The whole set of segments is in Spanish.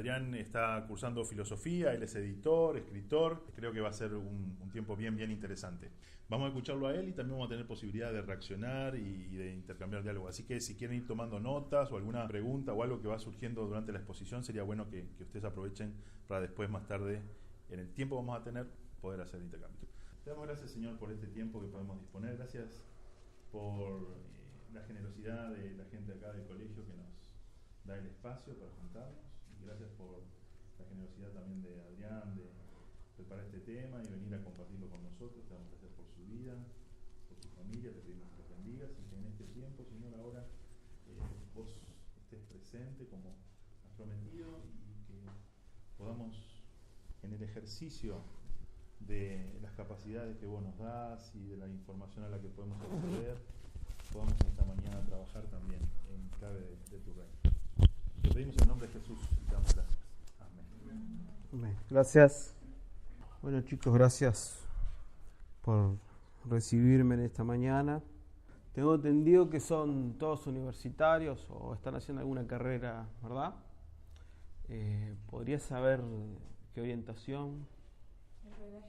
Adrián está cursando filosofía, él es editor, escritor. Creo que va a ser un tiempo bien interesante. Vamos a escucharlo a él y también vamos a tener posibilidad de reaccionar y de intercambiar diálogo. Así que si quieren ir tomando notas o alguna pregunta o algo que va surgiendo durante la exposición, sería bueno que ustedes aprovechen para después, más tarde, en el tiempo que vamos a tener, poder hacer el intercambio. Te damos gracias, Señor, por este tiempo que podemos disponer. Gracias por la generosidad de la gente acá del colegio que nos da el espacio para juntarnos. Y gracias por la generosidad también de Adrián de preparar este tema y venir a compartirlo con nosotros. Te damos gracias por su vida, por su familia. Te pedimos que los bendigas y que en este tiempo, Señor, ahora vos estés presente como has prometido y que podamos, en el ejercicio de las capacidades que vos nos das y de la información a la que podemos acceder, podamos en esta mañana trabajar también en clave de tu reino. Te pedimos en el nombre de Jesús y te damos gracias. Amén. Gracias. Bueno, chicos, gracias por recibirme en esta mañana. Tengo entendido que son todos universitarios o están haciendo alguna carrera, ¿verdad? ¿Podría saber qué orientación? En realidad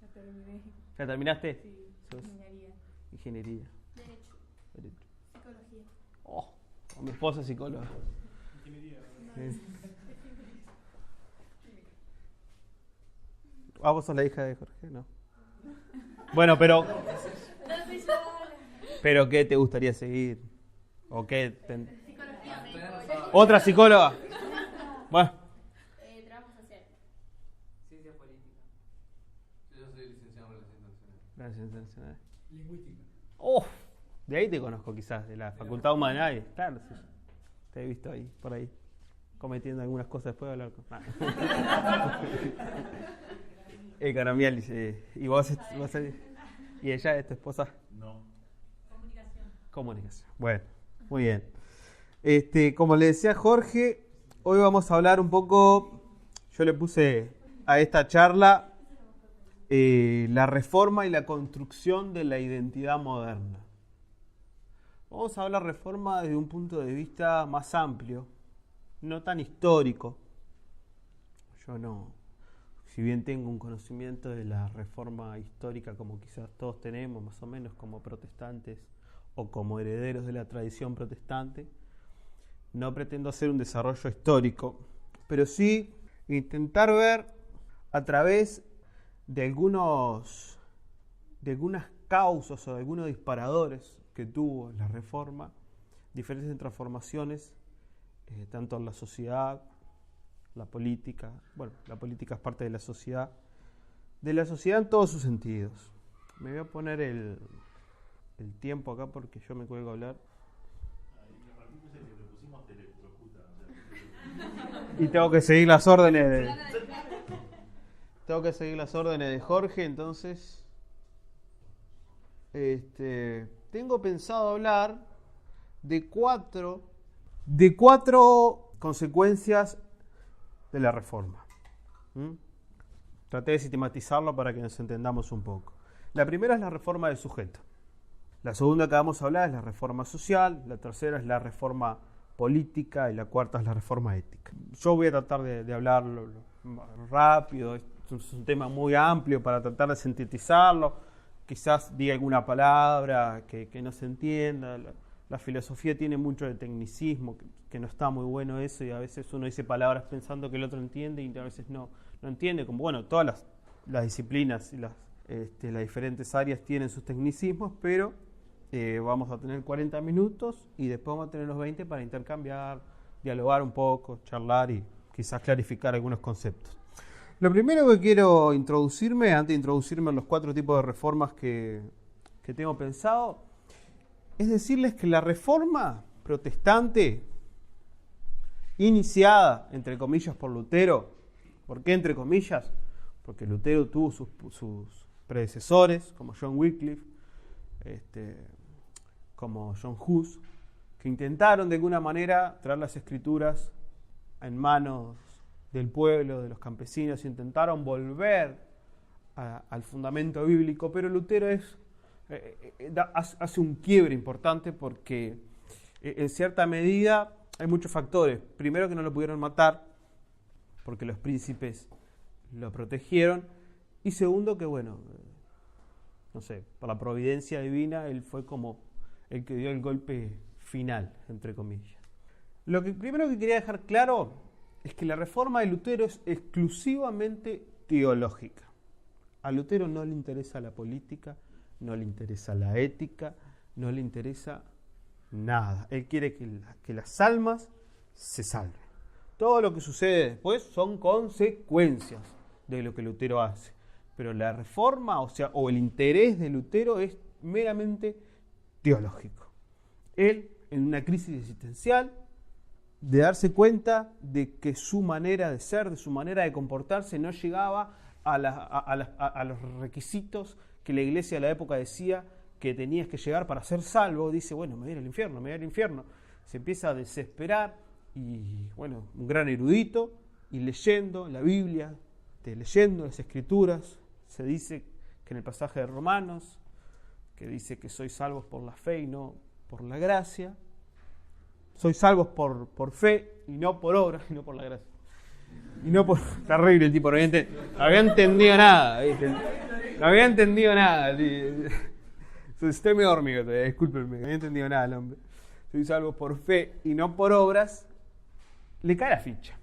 ya terminé. ¿Ya terminaste? Sí, Ingeniería. Derecho. Psicología. Oh, mi esposa es psicóloga. Ingeniería. Ah, vos sos la hija de Jorge, ¿no? Bueno, pero... ¿Pero qué te gustaría seguir? ¿O qué? Psicología. ¿Otra psicóloga? Bueno. Trabajo social. Ciencia política. Yo soy licenciado en Relaciones internacionales. Lingüística. Oh, de ahí te conozco quizás, de la Facultad de Humanidades. Claro, sí. Te he visto ahí, por ahí, cometiendo algunas cosas después de hablar con... Economía, ¿y vos? ¿Y ella es tu esposa? No. Comunicación. Bueno, muy bien. Como le decía Jorge, hoy vamos a hablar un poco, yo le puse a esta charla la reforma y la construcción de la identidad moderna. Vamos a hablar reforma desde un punto de vista más amplio, no tan histórico. Yo no, si bien tengo un conocimiento de la reforma histórica como quizás todos tenemos, más o menos como protestantes o como herederos de la tradición protestante, no pretendo hacer un desarrollo histórico, pero sí intentar ver a través de algunas causas o de algunos disparadores que tuvo la reforma, diferentes transformaciones, tanto en la sociedad, la política, bueno, la política es parte de la sociedad en todos sus sentidos. Me voy a poner el tiempo acá porque yo me cuelgo a hablar. Y tengo que seguir las órdenes de Jorge, entonces tengo pensado hablar de cuatro consecuencias de la reforma. Traté de sistematizarlo para que nos entendamos un poco. La primera es la reforma del sujeto. La segunda que vamos a hablar es la reforma social, la tercera es la reforma política y la cuarta es la reforma ética. Yo voy a tratar de hablarlo rápido, es un tema muy amplio para tratar de sintetizarlo. Quizás diga alguna palabra que no se entienda. La filosofía tiene mucho de tecnicismo, que no está muy bueno eso, y a veces uno dice palabras pensando que el otro entiende y a veces no entiende. Como bueno, todas las disciplinas y las diferentes áreas tienen sus tecnicismos, pero vamos a tener 40 minutos y después vamos a tener los 20 para intercambiar, dialogar un poco, charlar y quizás clarificar algunos conceptos. Lo primero que quiero introducirme, antes de introducirme en los 4 tipos de reformas que tengo pensado, es decirles que la reforma protestante, iniciada, entre comillas, por Lutero, ¿por qué entre comillas? Porque Lutero tuvo sus predecesores, como John Wycliffe, como John Hus, que intentaron de alguna manera traer las escrituras en manos del pueblo, de los campesinos, intentaron volver al fundamento bíblico, pero Lutero hace un quiebre importante porque en cierta medida hay muchos factores. Primero, que no lo pudieron matar, porque los príncipes lo protegieron. Y segundo, que bueno, no sé, por la providencia divina, él fue como el que dio el golpe final, entre comillas. Lo que primero que quería dejar claro es que la reforma de Lutero es exclusivamente teológica. A Lutero no le interesa la política, no le interesa la ética, no le interesa nada. Él quiere que las almas se salven. Todo lo que sucede después son consecuencias de lo que Lutero hace. Pero la reforma, o el interés de Lutero es meramente teológico. Él, en una crisis existencial, de darse cuenta de que su manera de ser, de su manera de comportarse, no llegaba a los requisitos que la iglesia de la época decía que tenías que llegar para ser salvo, dice, bueno, me voy al infierno, me voy al infierno. Se empieza a desesperar y, bueno, un gran erudito, y leyendo la Biblia, leyendo las Escrituras, se dice que en el pasaje de Romanos, que dice que sois salvos por la fe y no por la gracia, sois salvos por fe y no por obra, y no por la gracia. Y no por... Terrible el tipo, no había entendido nada, ¿viste? No había entendido nada. Estoy medio dormido todavía, discúlpenme, no había entendido nada el hombre. Soy salvo por fe y no por obras. Le cae la ficha.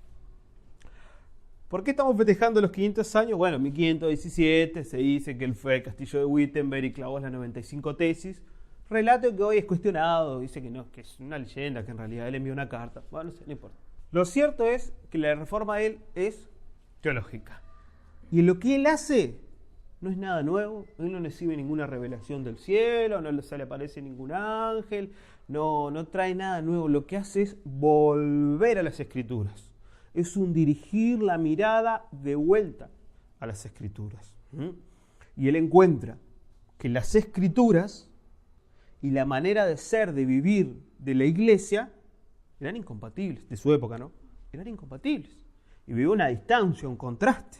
¿Por qué estamos festejando los 500 años? Bueno, en 1517 se dice que él fue al castillo de Wittenberg y clavó las 95 tesis. Relato que hoy es cuestionado, dice que no, que es una leyenda, que en realidad él envió una carta. Bueno, no sé, no importa. Lo cierto es que la reforma de él es teológica. Y lo que él hace no es nada nuevo, él no recibe ninguna revelación del cielo, no se le aparece ningún ángel, no trae nada nuevo. Lo que hace es volver a las Escrituras. Es un dirigir la mirada de vuelta a las Escrituras. Y él encuentra que las Escrituras y la manera de ser, de vivir de la iglesia eran incompatibles, de su época, ¿no? Eran incompatibles. Y vivió una distancia, un contraste.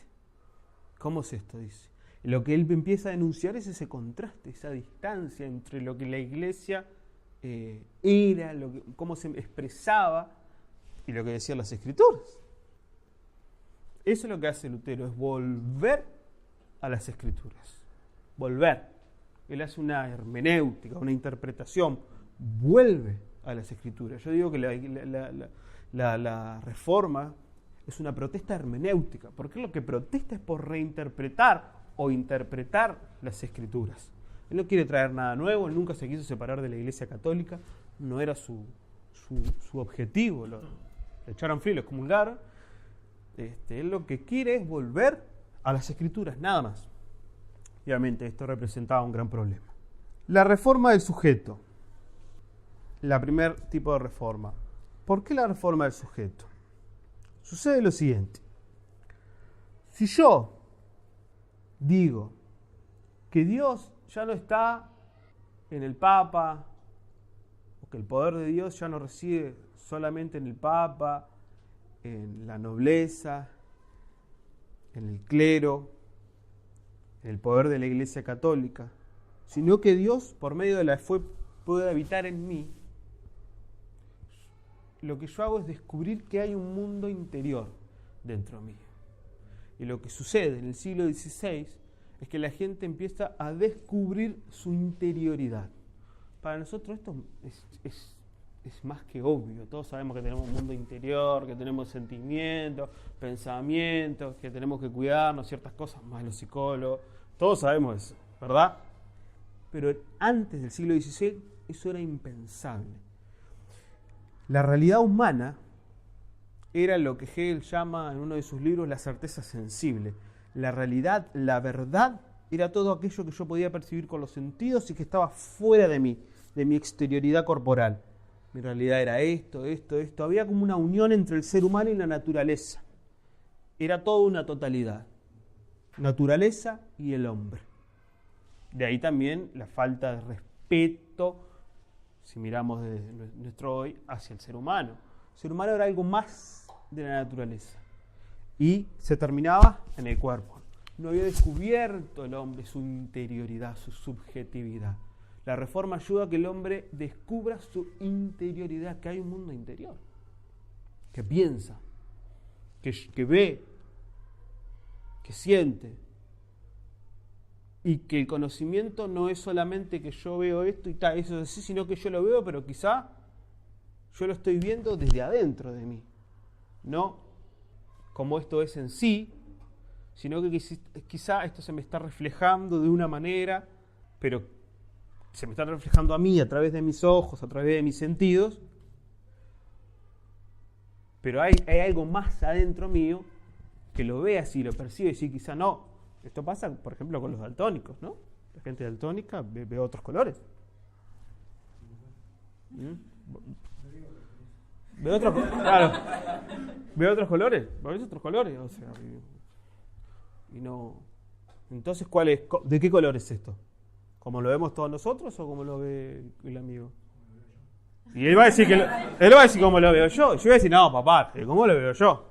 ¿Cómo es esto? Dice. Y lo que él empieza a denunciar es ese contraste, esa distancia entre lo que la iglesia era, cómo se expresaba y lo que decían las Escrituras. Eso es lo que hace Lutero, es volver a las Escrituras. Volver. Él hace una hermenéutica, una interpretación. Vuelve a las Escrituras. Yo digo que la reforma es una protesta hermenéutica, porque lo que protesta es por reinterpretar o interpretar las Escrituras. Él no quiere traer nada nuevo, él nunca se quiso separar de la Iglesia Católica, no era su objetivo, le echaron frío, lo excomulgaron. Él lo que quiere es volver a las Escrituras, nada más. Y obviamente esto representaba un gran problema. La reforma del sujeto. La primer tipo de reforma. ¿Por qué la reforma del sujeto? Sucede lo siguiente. Si yo digo que Dios ya no está en el Papa, o que el poder de Dios ya no reside solamente en el Papa, en la nobleza, en el clero, en el poder de la Iglesia Católica, sino que Dios, por medio de la fe, puede habitar en mí, lo que yo hago es descubrir que hay un mundo interior dentro mío. Y lo que sucede en el siglo XVI es que la gente empieza a descubrir su interioridad. Para nosotros esto es más que obvio. Todos sabemos que tenemos un mundo interior, que tenemos sentimientos, pensamientos, que tenemos que cuidarnos, ciertas cosas, más los psicólogos. Todos sabemos eso, ¿verdad? Pero antes del siglo XVI eso era impensable. La realidad humana era lo que Hegel llama en uno de sus libros la certeza sensible. La realidad, la verdad, era todo aquello que yo podía percibir con los sentidos y que estaba fuera de mí, de mi exterioridad corporal. Mi realidad era esto. Había como una unión entre el ser humano y la naturaleza. Era toda una totalidad. Naturaleza y el hombre. De ahí también la falta de respeto, si miramos de nuestro hoy, hacia el ser humano. El ser humano era algo más de la naturaleza. Y se terminaba en el cuerpo. No había descubierto el hombre su interioridad, su subjetividad. La reforma ayuda a que el hombre descubra su interioridad, que hay un mundo interior, que piensa, que ve, que siente, y que el conocimiento no es solamente que yo veo esto y tal, eso es así, sino que yo lo veo, pero quizá yo lo estoy viendo desde adentro de mí, no como esto es en sí, sino que quizá esto se me está reflejando de una manera, pero se me está reflejando a mí a través de mis ojos, a través de mis sentidos, pero hay algo más adentro mío que lo ve así, lo percibe, y sí, quizá no. Esto pasa, por ejemplo, con los daltónicos, ¿no? La gente daltónica ve otros colores. Ve otros, claro, ve otros colores, ve otros colores, o sea, y no. Entonces, ¿de qué color es esto? ¿Cómo lo vemos todos nosotros o cómo lo ve el amigo? Y él va a decir cómo lo veo yo. Yo voy a decir, no, papá, ¿cómo lo veo yo?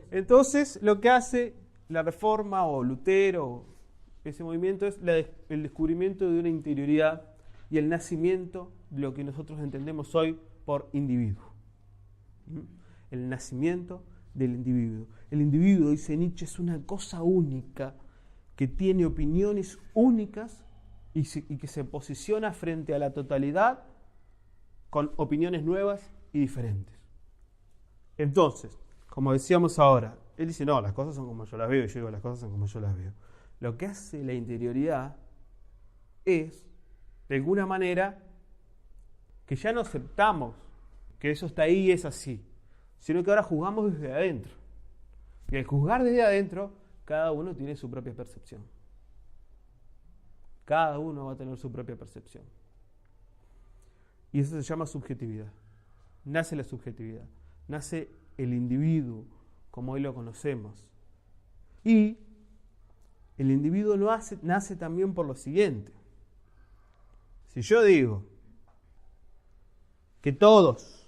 Entonces, lo que hace la Reforma o Lutero, ese movimiento, es el descubrimiento de una interioridad y el nacimiento de lo que nosotros entendemos hoy por individuo. El nacimiento del individuo. El individuo, dice Nietzsche, es una cosa única que tiene opiniones únicas y que se posiciona frente a la totalidad con opiniones nuevas y diferentes. Entonces, como decíamos ahora, él dice, no, las cosas son como yo las veo, y yo digo, las cosas son como yo las veo. Lo que hace la interioridad es, de alguna manera, que ya no aceptamos que eso está ahí y es así, sino que ahora juzgamos desde adentro. Y al juzgar desde adentro, cada uno tiene su propia percepción. Cada uno va a tener su propia percepción. Y eso se llama subjetividad. Nace la subjetividad. Nace el individuo, como hoy lo conocemos. Y el individuo nace también por lo siguiente. Si yo digo que todos,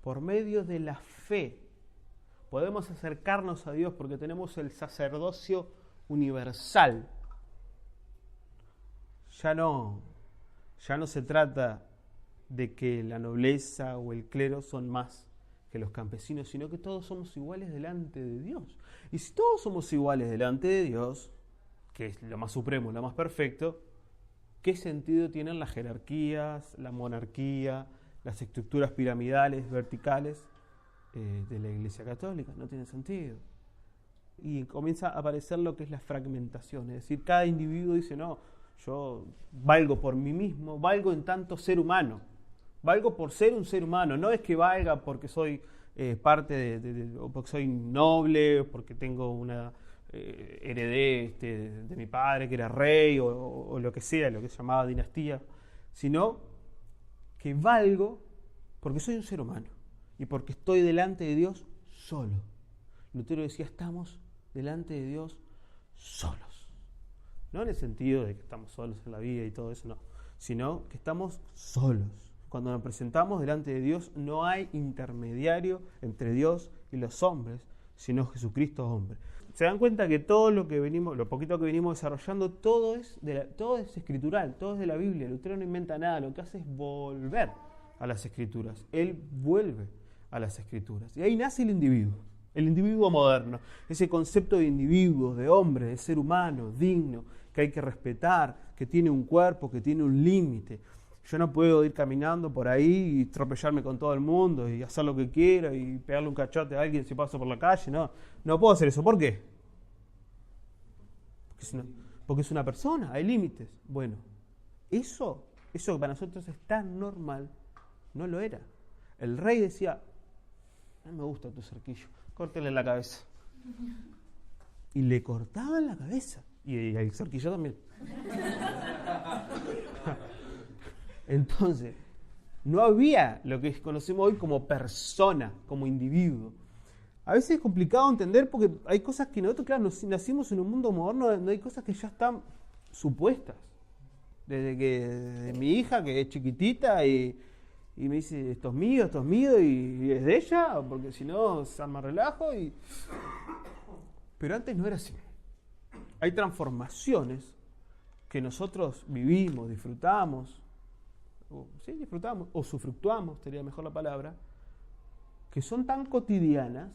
por medio de la fe, podemos acercarnos a Dios porque tenemos el sacerdocio universal, ya no se trata de que la nobleza o el clero son más que los campesinos, sino que todos somos iguales delante de Dios. Y si todos somos iguales delante de Dios, que es lo más supremo, lo más perfecto, ¿qué sentido tienen las jerarquías, la monarquía, las estructuras piramidales, verticales de la Iglesia Católica? No tiene sentido. Y comienza a aparecer lo que es la fragmentación, es decir, cada individuo dice, no, yo valgo por mí mismo, valgo en tanto ser humano, valgo por ser un ser humano, no es que valga porque soy parte o porque soy noble, porque tengo una heredé de mi padre que era rey o lo que sea, lo que se llamaba dinastía, sino que valgo porque soy un ser humano y porque estoy delante de Dios solo. Lutero decía, estamos delante de Dios solos. No en el sentido de que estamos solos en la vida y todo eso, no, sino que estamos solos. Cuando nos presentamos delante de Dios no hay intermediario entre Dios y los hombres, sino Jesucristo hombre. Se dan cuenta que todo lo poquito que venimos desarrollando, todo es escritural, todo es de la Biblia. Lutero no inventa nada, lo que hace es volver a las escrituras. Él vuelve a las escrituras. Y ahí nace el individuo moderno, ese concepto de individuo, de hombre, de ser humano, digno, que hay que respetar, que tiene un cuerpo, que tiene un límite. Yo no puedo ir caminando por ahí y tropellarme con todo el mundo y hacer lo que quiera y pegarle un cachote a alguien si paso por la calle. No puedo hacer eso. ¿Por qué? Porque es una persona, hay límites. Bueno, eso que para nosotros es tan normal, no lo era. El rey decía, no me gusta tu cerquillo, córtele la cabeza. Y le cortaban la cabeza. Y el cerquillo también. Entonces, no había lo que conocemos hoy como persona, como individuo. A veces es complicado entender porque hay cosas que nosotros, claro, nacimos en un mundo moderno donde hay cosas que ya están supuestas. Desde mi hija, que es chiquitita, y me dice, esto es mío, y es de ella, porque si no se arma relajo. Pero antes no era así. Hay transformaciones que nosotros vivimos, disfrutamos, o usufructuamos, sería mejor la palabra, que son tan cotidianas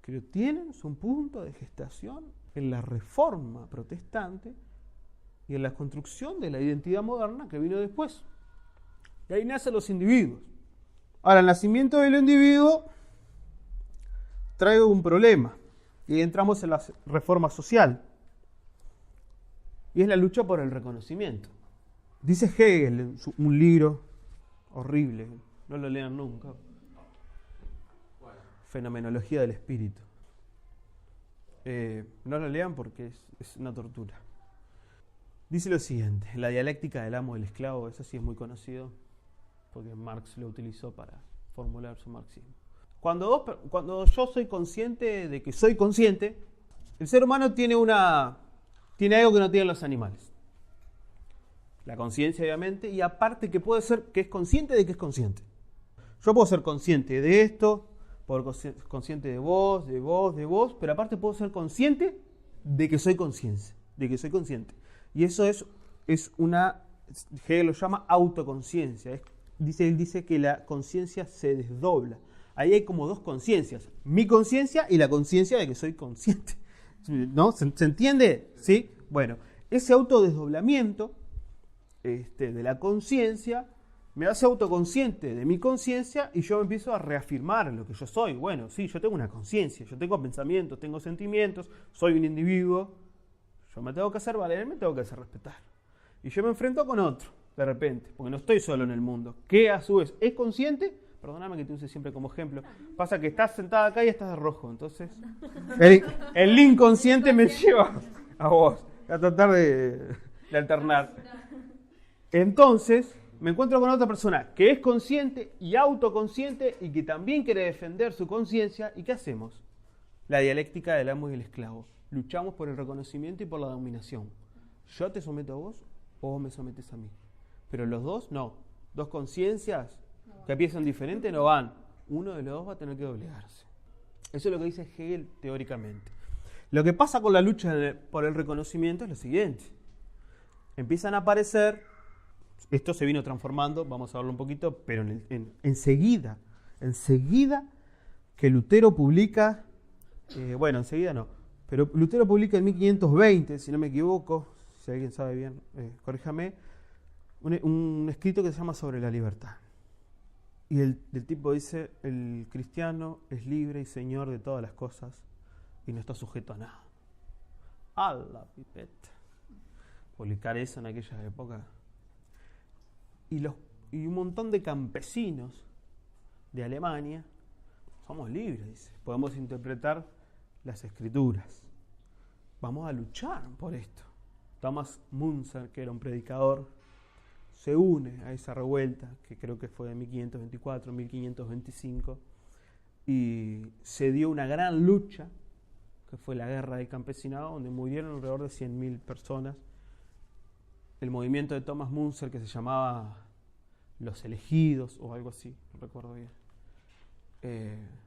Pero tienen su punto de gestación en la reforma protestante y en la construcción de la identidad moderna que vino después. Y ahí nacen los individuos. Ahora, el nacimiento del individuo trae un problema. Y entramos en la reforma social. Y es la lucha por el reconocimiento. Dice Hegel en un libro horrible, no lo lean nunca. Fenomenología del espíritu. No lo lean porque es una tortura. Dice lo siguiente, la dialéctica del amo y del esclavo, eso sí es muy conocido, porque Marx lo utilizó para formular su marxismo. Cuando yo soy consciente de que soy consciente, el ser humano tiene algo que no tienen los animales. La conciencia, obviamente, y aparte que puede ser que es consciente de que es consciente. Yo puedo ser consciente de esto, puedo ser consciente de vos, pero aparte puedo ser consciente de que soy consciente. Y eso es una, Hegel lo llama autoconciencia. Él dice que la conciencia se desdobla. Ahí hay como dos conciencias, mi conciencia y la conciencia de que soy consciente. ¿No? ¿Se entiende? ¿Sí? Bueno, ese autodesdoblamiento de la conciencia me hace autoconsciente de mi conciencia y yo me empiezo a reafirmar en lo que yo soy. Bueno, sí, yo tengo una conciencia, yo tengo pensamientos, tengo sentimientos, soy un individuo, yo me tengo que hacer valer, me tengo que hacer respetar. Y yo me enfrento con otro, de repente, porque no estoy solo en el mundo, que a su vez es consciente. Perdóname que te use siempre como ejemplo. Pasa que estás sentada acá y estás de rojo, entonces el inconsciente me lleva a vos, a tratar de alternar. Entonces, me encuentro con otra persona que es consciente y autoconsciente y que también quiere defender su conciencia. ¿Y qué hacemos? La dialéctica del amo y el esclavo. Luchamos por el reconocimiento y por la dominación. Yo te someto a vos o vos me sometes a mí. Pero los dos, no. Dos conciencias que piensan diferente no van. Uno de los dos va a tener que doblegarse. Eso es lo que dice Hegel teóricamente. Lo que pasa con la lucha por el reconocimiento es lo siguiente. Empiezan a aparecer, esto se vino transformando, vamos a hablar un poquito, pero enseguida que Lutero publica, enseguida no, pero Lutero publica en 1520, si no me equivoco, si alguien sabe bien, corríjame, un escrito que se llama Sobre la libertad. Y el tipo dice, el cristiano es libre y señor de todas las cosas y no está sujeto a nada. ¡A la pipeta! Publicar eso en aquella época. Y un montón de campesinos de Alemania somos libres, dice. Podemos interpretar las escrituras. Vamos a luchar por esto. Thomas Müntzer, que era un predicador, se une a esa revuelta, que creo que fue de 1524, 1525, y se dio una gran lucha, que fue la guerra del campesinado, donde murieron alrededor de 100.000 personas. El movimiento de Thomas Müntzer, que se llamaba Los Elegidos, o algo así, no recuerdo bien,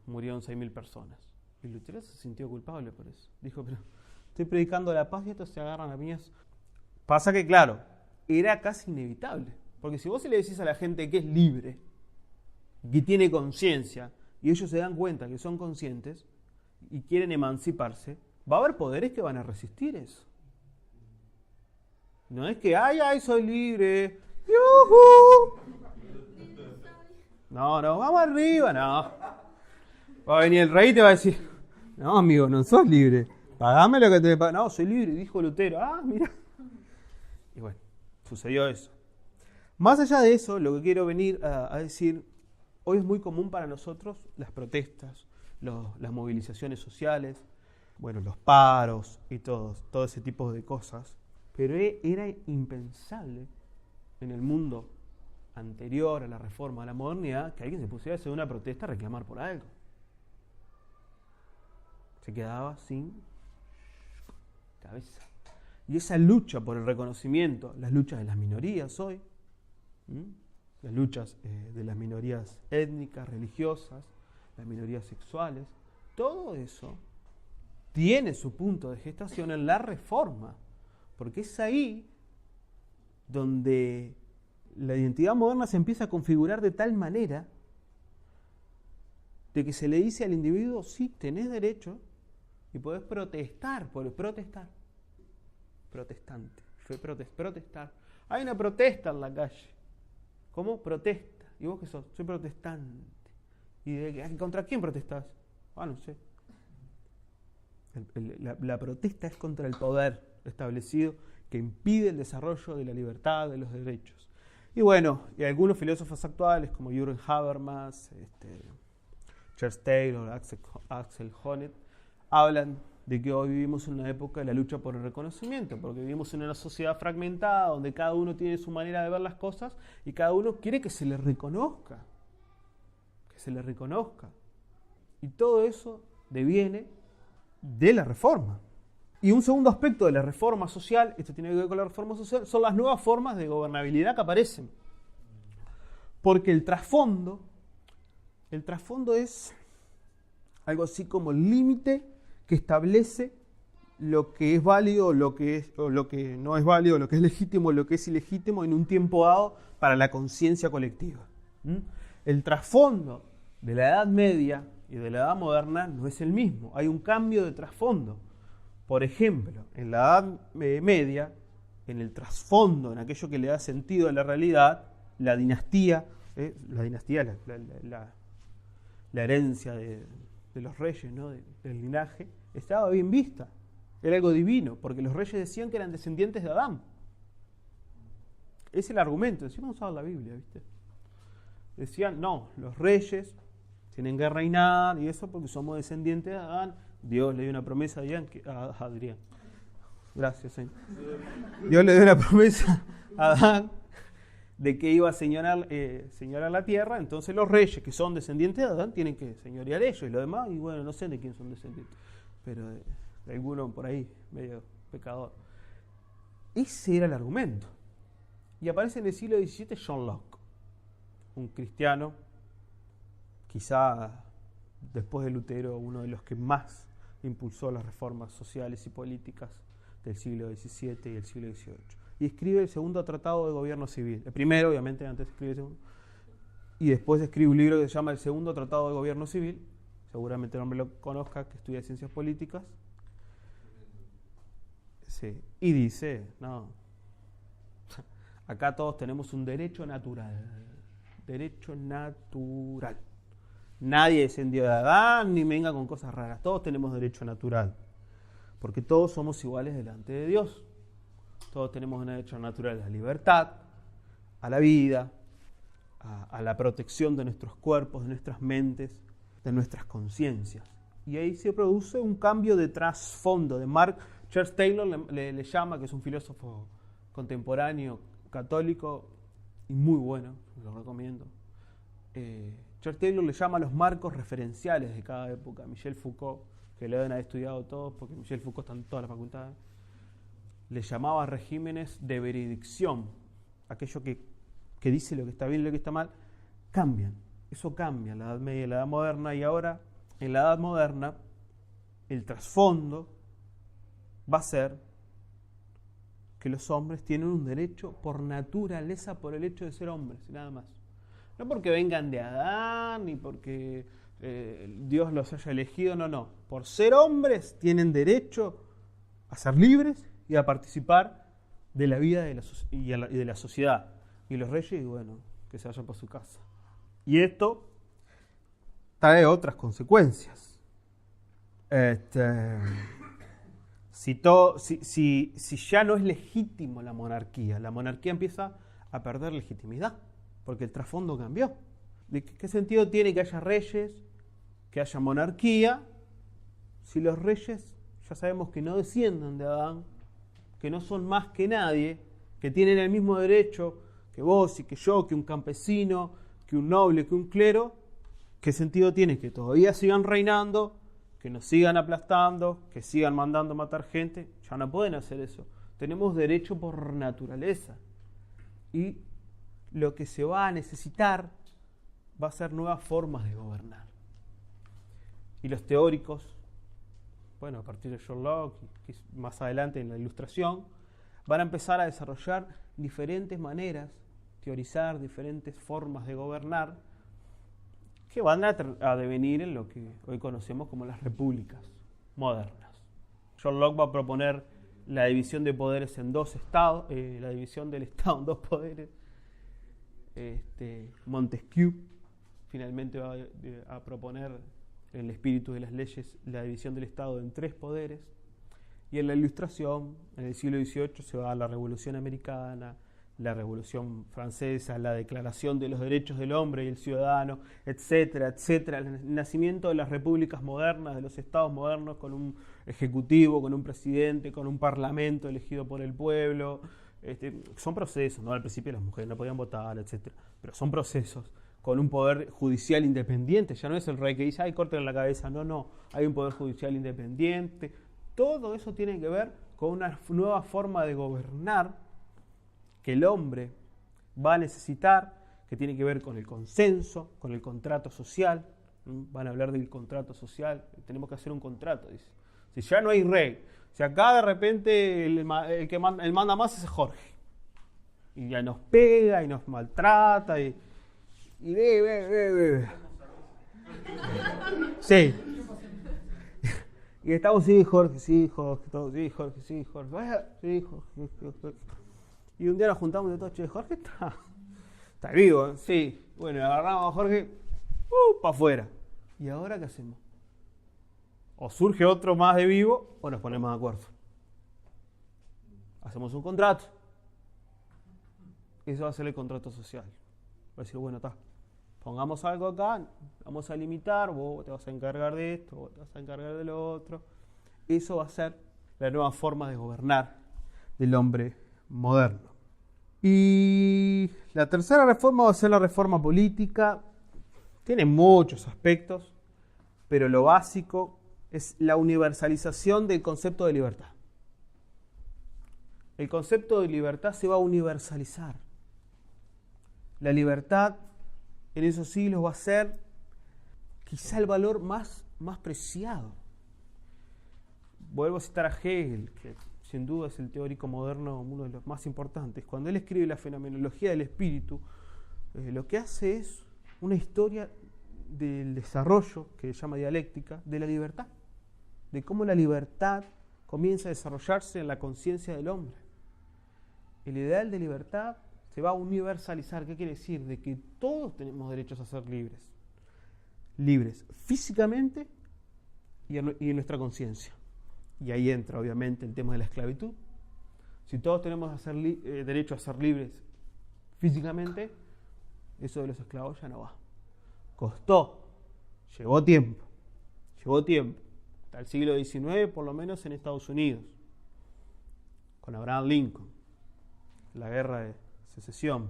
murieron 6.000 personas. Y Lutero se sintió culpable por eso. Dijo, pero estoy predicando la paz y estos se agarran a piñas. Pasa que, claro, era casi inevitable. Porque si vos le decís a la gente que es libre, que tiene conciencia, y ellos se dan cuenta que son conscientes y quieren emanciparse, va a haber poderes que van a resistir eso. No es que, ay, soy libre. ¡Yujú! No, vamos arriba, no. Va a venir el rey y te va a decir, no, amigo, no sos libre. Pagame lo que te paga. No, soy libre, dijo Lutero. Ah, mira. Y bueno, sucedió eso. Más allá de eso, lo que quiero venir a decir, hoy es muy común para nosotros las protestas, las movilizaciones sociales, bueno, los paros y todo ese tipo de cosas. Pero era impensable en el mundo anterior a la reforma, a la modernidad, que alguien se pusiera a hacer una protesta a reclamar por algo. Se quedaba sin cabeza. Y esa lucha por el reconocimiento, las luchas de las minorías hoy, las luchas de las minorías étnicas, religiosas, las minorías sexuales, todo eso tiene su punto de gestación en la reforma, porque es ahí donde la identidad moderna se empieza a configurar de tal manera de que se le dice al individuo, sí, tenés derecho y podés protestar, protestante, protestar. Hay una protesta en la calle. ¿Cómo? Protesta. ¿Y vos qué sos? Soy protestante. ¿Y contra quién protestás? No sé. La protesta es contra el poder establecido que impide el desarrollo de la libertad, de los derechos. Y bueno, y algunos filósofos actuales como Jürgen Habermas, Charles Taylor, Axel Honneth, hablan de que hoy vivimos en una época de la lucha por el reconocimiento, porque vivimos en una sociedad fragmentada donde cada uno tiene su manera de ver las cosas y cada uno quiere que se le reconozca. Y todo eso deviene de la reforma. Y un segundo aspecto de la reforma social, esto tiene que ver con la reforma social, son las nuevas formas de gobernabilidad que aparecen. Porque el trasfondo es algo así como el límite que establece lo que es válido, o lo que no es válido, lo que es legítimo, lo que es ilegítimo en un tiempo dado para la conciencia colectiva. El trasfondo de la Edad Media y de la Edad Moderna no es el mismo. Hay un cambio de trasfondo. Por ejemplo, en la Edad Media, en el trasfondo, en aquello que le da sentido a la realidad, la dinastía, la herencia de los reyes, ¿no? del linaje, estaba bien vista. Era algo divino, porque los reyes decían que eran descendientes de Adán. Es el argumento, decían usar la Biblia, ¿viste? Decían, no, los reyes tienen que reinar y eso porque somos descendientes de Adán. Dios le dio una promesa a Adrián. Gracias, Señor. Dios le dio una promesa a Adán de que iba a señorar la tierra. Entonces los reyes que son descendientes de Adán tienen que señorear ellos. Y lo demás, y bueno, no sé de quién son descendientes, pero de alguno por ahí, medio pecador. Ese era el argumento. Y aparece en el siglo XVII John Locke, un cristiano, quizá después de Lutero, uno de los que más impulsó las reformas sociales y políticas del siglo XVII y el siglo XVIII. Y escribe el segundo tratado de gobierno civil. El primero, obviamente, antes escribe el segundo. Y después escribe un libro que se llama El segundo tratado de gobierno civil. Seguramente el hombre lo conozca, que estudia ciencias políticas. Sí. Y dice, no, acá todos tenemos un derecho natural. Derecho natural. Nadie descendió de Adán, ni venga con cosas raras. Todos tenemos derecho natural. Porque todos somos iguales delante de Dios. Todos tenemos un derecho natural a la libertad, a la vida, a la protección de nuestros cuerpos, de nuestras mentes, de nuestras conciencias. Y ahí se produce un cambio de trasfondo. Charles Taylor le llama, que es un filósofo contemporáneo católico y muy bueno, lo recomiendo. Charles Taylor le llama los marcos referenciales de cada época. Michel Foucault, que lo deben haber estudiado todos, porque Michel Foucault está en todas las facultades, le llamaba regímenes de veredicción. Aquello que dice lo que está bien y lo que está mal, cambian. Eso cambia en la Edad Media y la Edad Moderna. Y ahora, en la Edad Moderna, el trasfondo va a ser que los hombres tienen un derecho por naturaleza, por el hecho de ser hombres, y nada más. No porque vengan de Adán, ni porque Dios los haya elegido, no. Por ser hombres tienen derecho a ser libres y a participar de la vida y de la sociedad. Y los reyes, bueno, que se vayan por su casa. Y esto trae otras consecuencias. Si ya no es legítimo la monarquía empieza a perder legitimidad, porque el trasfondo cambió. ¿De qué sentido tiene que haya reyes, que haya monarquía, si los reyes ya sabemos que no descienden de Adán, que no son más que nadie, que tienen el mismo derecho que vos y que yo, que un campesino, que un noble, que un clero? ¿Qué sentido tiene que todavía sigan reinando, que nos sigan aplastando, que sigan mandando matar gente? Ya no pueden hacer eso. Tenemos derecho por naturaleza. Y lo que se va a necesitar va a ser nuevas formas de gobernar. Y los teóricos, bueno, a partir de John Locke, y más adelante en la Ilustración, van a empezar a desarrollar diferentes maneras, teorizar diferentes formas de gobernar, que van a devenir en lo que hoy conocemos como las repúblicas modernas. John Locke va a proponer la división de poderes en dos estados, la división del estado en dos poderes. Montesquieu finalmente va a proponer en el espíritu de las leyes la división del estado en tres poderes. Y en la Ilustración, en el siglo XVIII, se va a la Revolución Americana, la Revolución Francesa, la Declaración de los Derechos del Hombre y el Ciudadano, etcétera, etcétera. El nacimiento de las repúblicas modernas, de los estados modernos, con un ejecutivo, con un presidente, con un parlamento elegido por el pueblo. Son procesos, ¿no? Al principio las mujeres no podían votar, etcétera. Pero son procesos con un poder judicial independiente. Ya no es el rey que dice, ay, córtenle la cabeza. No, no. Hay un poder judicial independiente. Todo eso tiene que ver con una nueva forma de gobernar que el hombre va a necesitar, que tiene que ver con el consenso, con el contrato social. Van a hablar del contrato social. Tenemos que hacer un contrato, dice. Si ya no hay rey, si acá de repente el manda más es Jorge, y ya nos pega y nos maltrata y ve. Sí. Y estamos, sí, Jorge, todos, sí, Jorge, sí, Jorge. Y un día nos juntamos de todos, che, Jorge está vivo, ¿eh? Sí. Bueno, agarramos a Jorge, para afuera. ¿Y ahora qué hacemos? O surge otro más de vivo, o nos ponemos de acuerdo. Hacemos un contrato. Eso va a ser el contrato social. Va a decir, bueno, pongamos algo acá, vamos a limitar, vos te vas a encargar de esto, vos te vas a encargar de lo otro. Eso va a ser la nueva forma de gobernar del hombre moderno. Y la tercera reforma va a ser la reforma política. Tiene muchos aspectos, pero lo básico es la universalización del concepto de libertad. El concepto de libertad se va a universalizar. La libertad en esos siglos va a ser quizá el valor más preciado. Vuelvo a citar a Hegel, que sin duda es el teórico moderno, uno de los más importantes. Cuando él escribe la fenomenología del espíritu, lo que hace es una historia del desarrollo, que se llama dialéctica, de la libertad. De cómo la libertad comienza a desarrollarse en la conciencia del hombre. El ideal de libertad se va a universalizar. ¿Qué quiere decir? De que todos tenemos derechos a ser libres. Libres físicamente y en nuestra conciencia. Y ahí entra obviamente el tema de la esclavitud. Si todos tenemos derecho a ser libres físicamente, eso de los esclavos ya no va. Costó, llevó tiempo. Hasta el siglo XIX, por lo menos en Estados Unidos, con Abraham Lincoln, la guerra de secesión.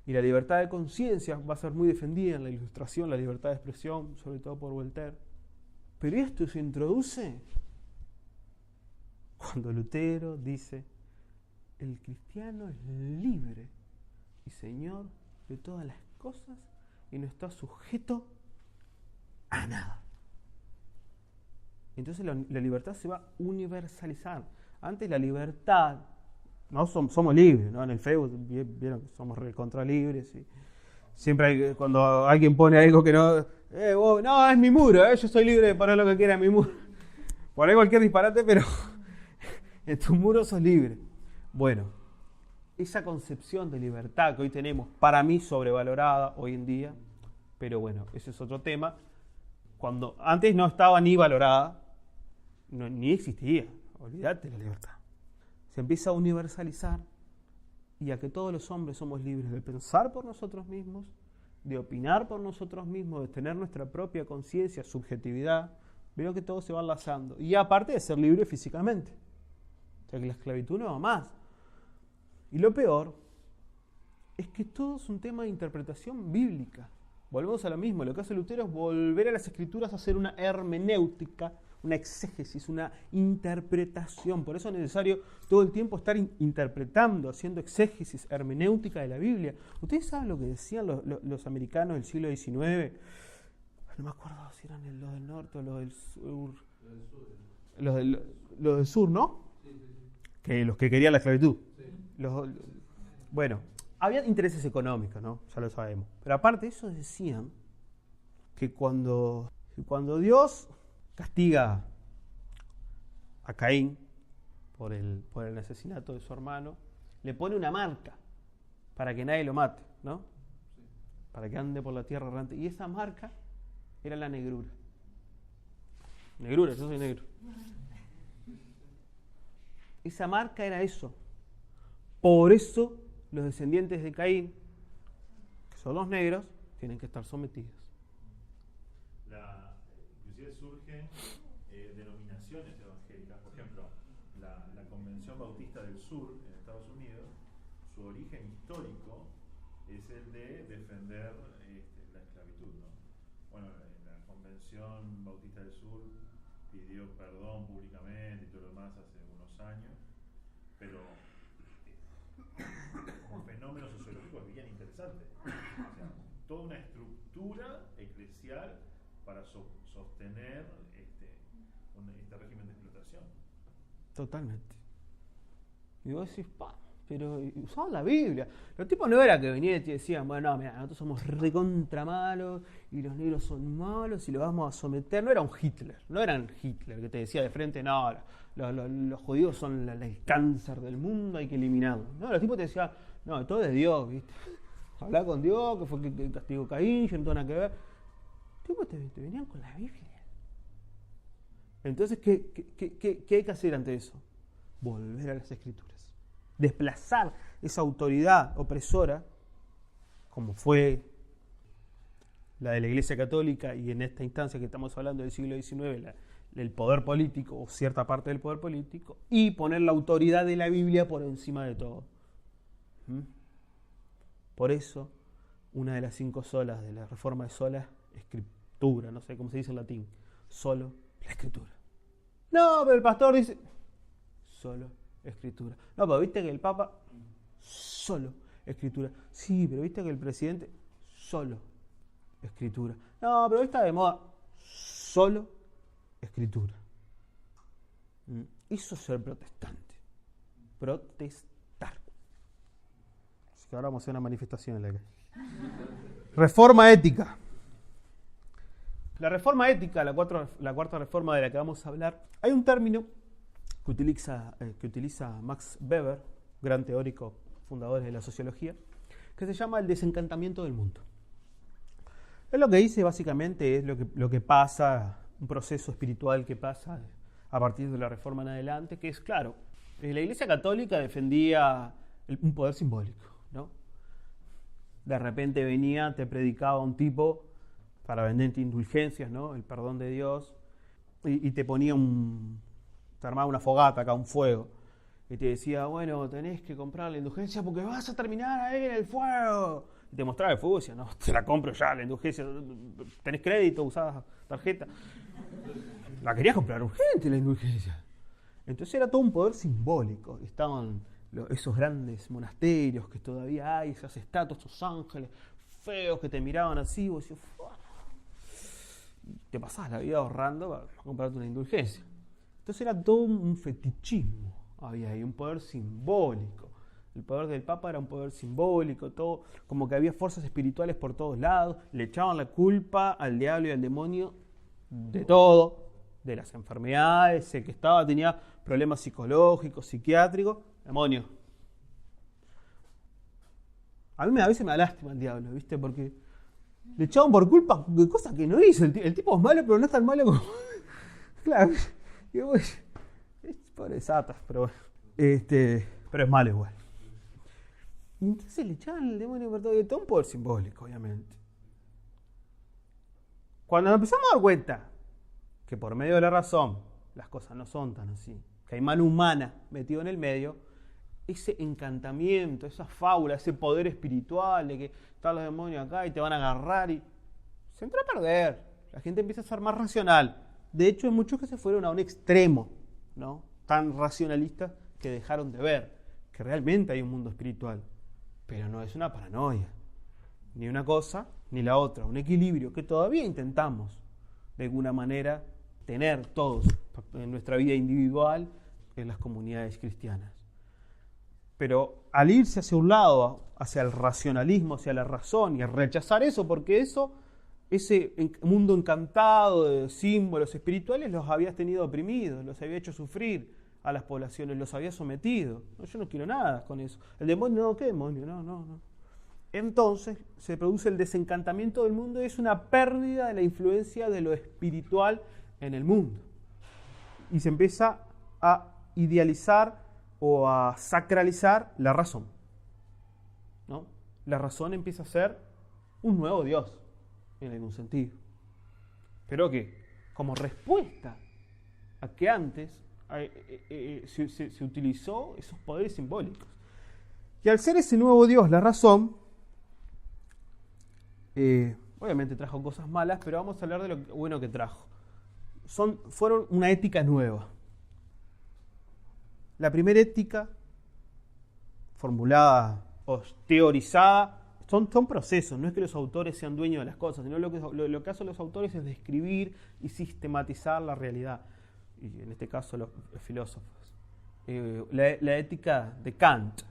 Y la libertad de conciencia va a ser muy defendida en la Ilustración, la libertad de expresión, sobre todo por Voltaire. Pero esto se introduce cuando Lutero dice: el cristiano es libre y señor de todas las cosas y no está sujeto a nada. Entonces la libertad se va a universalizar. Antes la libertad, no somos libres, ¿no? En el Facebook vieron que somos recontra libres y siempre hay, cuando alguien pone algo que no, vos, no, es mi muro, yo soy libre de poner lo que quiera en mi muro. Poné cualquier disparate, pero en tu muro sos libre. Bueno, esa concepción de libertad que hoy tenemos, para mí sobrevalorada hoy en día, pero bueno, ese es otro tema. Cuando antes no estaba ni valorada, ni existía, olvídate de la libertad. Se empieza a universalizar y a que todos los hombres somos libres de pensar por nosotros mismos, de opinar por nosotros mismos, de tener nuestra propia conciencia, subjetividad. Veo que todo se va enlazando. Y aparte de ser libre físicamente. O sea que la esclavitud no va más. Y lo peor es que todo es un tema de interpretación bíblica. Volvemos a lo mismo. Lo que hace Lutero es volver a las escrituras a hacer una hermenéutica, una exégesis, una interpretación. Por eso es necesario todo el tiempo estar interpretando, haciendo exégesis hermenéutica de la Biblia. ¿Ustedes saben lo que decían los americanos del siglo XIX? No me acuerdo si eran los del norte o los del sur. Los del sur, ¿no? Que los que querían la esclavitud. Bueno, había intereses económicos, ¿no? Ya lo sabemos. Pero aparte de eso decían que cuando Dios castiga a Caín por el asesinato de su hermano, le pone una marca para que nadie lo mate, ¿no? Para que ande por la tierra errante. Y esa marca era la negrura. Negrura, yo soy negro. Esa marca era eso. Por eso los descendientes de Caín, que son los negros, tienen que estar sometidos. Inclusive surgen denominaciones evangélicas. Por ejemplo, la Convención Bautista del Sur en Estados Unidos, su origen histórico es el de defender la esclavitud, ¿no? Bueno, la Convención Bautista del Sur pidió perdón públicamente y todo lo demás hace unos años, pero como fenómeno sociológico es bien interesante. O sea, toda una estructura eclesial para sostener este régimen de explotación. Totalmente. Y vos decís, pero usaban la Biblia. Los tipos no era que venían y te decían, bueno, no, mira, nosotros somos recontra malos y los negros son malos y los vamos a someter. No era un Hitler, no eran Hitler que te decía de frente, no, los judíos son el cáncer del mundo, hay que eliminarlos. No, los tipos te decían, no, todo es de Dios, ¿viste? Hablar con Dios, que fue que castigó Caín, yo no tengo nada que ver. Los tipos te venían con la Biblia. Entonces, ¿qué hay que hacer ante eso? Volver a las Escrituras. Desplazar esa autoridad opresora, como fue la de la Iglesia Católica y en esta instancia que estamos hablando del siglo XIX, el poder político o cierta parte del poder político, y poner la autoridad de la Biblia por encima de todo. Por eso, una de las 5 solas de la Reforma de Sola, Escritura, no sé cómo se dice en latín, solo la Escritura. No, pero el pastor dice, solo Escritura. No, pero viste que el Papa, solo Escritura. Sí, pero viste que el presidente, solo Escritura. No, pero está de moda, solo Escritura. Eso es ser protestante. Protestar. Así que ahora vamos a hacer una manifestación en la calle. Reforma ética. La reforma ética, la cuarta reforma de la que vamos a hablar, hay un término que utiliza Max Weber, gran teórico, fundador de la sociología, que se llama el desencantamiento del mundo. Él lo que dice básicamente es lo que pasa, un proceso espiritual que pasa a partir de la reforma en adelante, que es claro, la Iglesia Católica defendía un poder simbólico, ¿no? De repente venía, te predicaba un tipo para venderte indulgencias, ¿no? El perdón de Dios, y te ponía te armaba una fogata acá, un fuego, y te decía, bueno, tenés que comprar la indulgencia porque vas a terminar ahí en el fuego. Y te mostraba el fuego y decía, no, te la compro ya, la indulgencia, tenés crédito, usabas tarjeta. La querías comprar urgente la indulgencia. Entonces era todo un poder simbólico. Estaban esos grandes monasterios que todavía hay, esas estatuas, esos ángeles feos que te miraban así, y vos decías, te pasabas la vida ahorrando para comprarte una indulgencia. Entonces era todo un fetichismo, había ahí un poder simbólico. El poder del Papa era un poder simbólico, todo, como que había fuerzas espirituales por todos lados, le echaban la culpa al diablo y al demonio de todo, de las enfermedades, el que tenía problemas psicológicos, psiquiátricos, demonio. A veces me da lástima el diablo, ¿viste? Porque le echaban por culpa de cosas que no hizo. El tipo es malo, pero no es tan malo como... Claro. Y voy, pobre Satas, pero bueno. Pero es malo igual. Y entonces le echaban el demonio por todo. Y todo un poder simbólico, obviamente. Cuando nos empezamos a dar cuenta que por medio de la razón las cosas no son tan así, que hay mano humana metido en el medio, ese encantamiento, esa fábula, ese poder espiritual de que están los demonios acá y te van a agarrar, y se entra a perder. La gente empieza a ser más racional. De hecho, hay muchos que se fueron a un extremo, ¿no? Tan racionalistas que dejaron de ver que realmente hay un mundo espiritual. Pero no es una paranoia. Ni una cosa ni la otra. Un equilibrio que todavía intentamos, de alguna manera, tener todos en nuestra vida individual en las comunidades cristianas. Pero al irse hacia un lado, hacia el racionalismo, hacia la razón, y a rechazar eso, porque ese mundo encantado de símbolos espirituales los había tenido oprimidos, los había hecho sufrir a las poblaciones, los había sometido. No, yo no quiero nada con eso. El demonio, no, ¿qué demonio? No. Entonces se produce el desencantamiento del mundo y es una pérdida de la influencia de lo espiritual en el mundo. Y se empieza a idealizar o a sacralizar la razón, ¿no? La razón empieza a ser un nuevo Dios, en algún sentido. Pero que, como respuesta a que antes se utilizó esos poderes simbólicos. Y al ser ese nuevo Dios la razón, obviamente trajo cosas malas, pero vamos a hablar de lo bueno que trajo. Fueron una ética nueva. La primera ética formulada o teorizada son procesos, no es que los autores sean dueños de las cosas, sino lo que hacen los autores es describir y sistematizar la realidad, y en este caso los filósofos. La ética de Kant,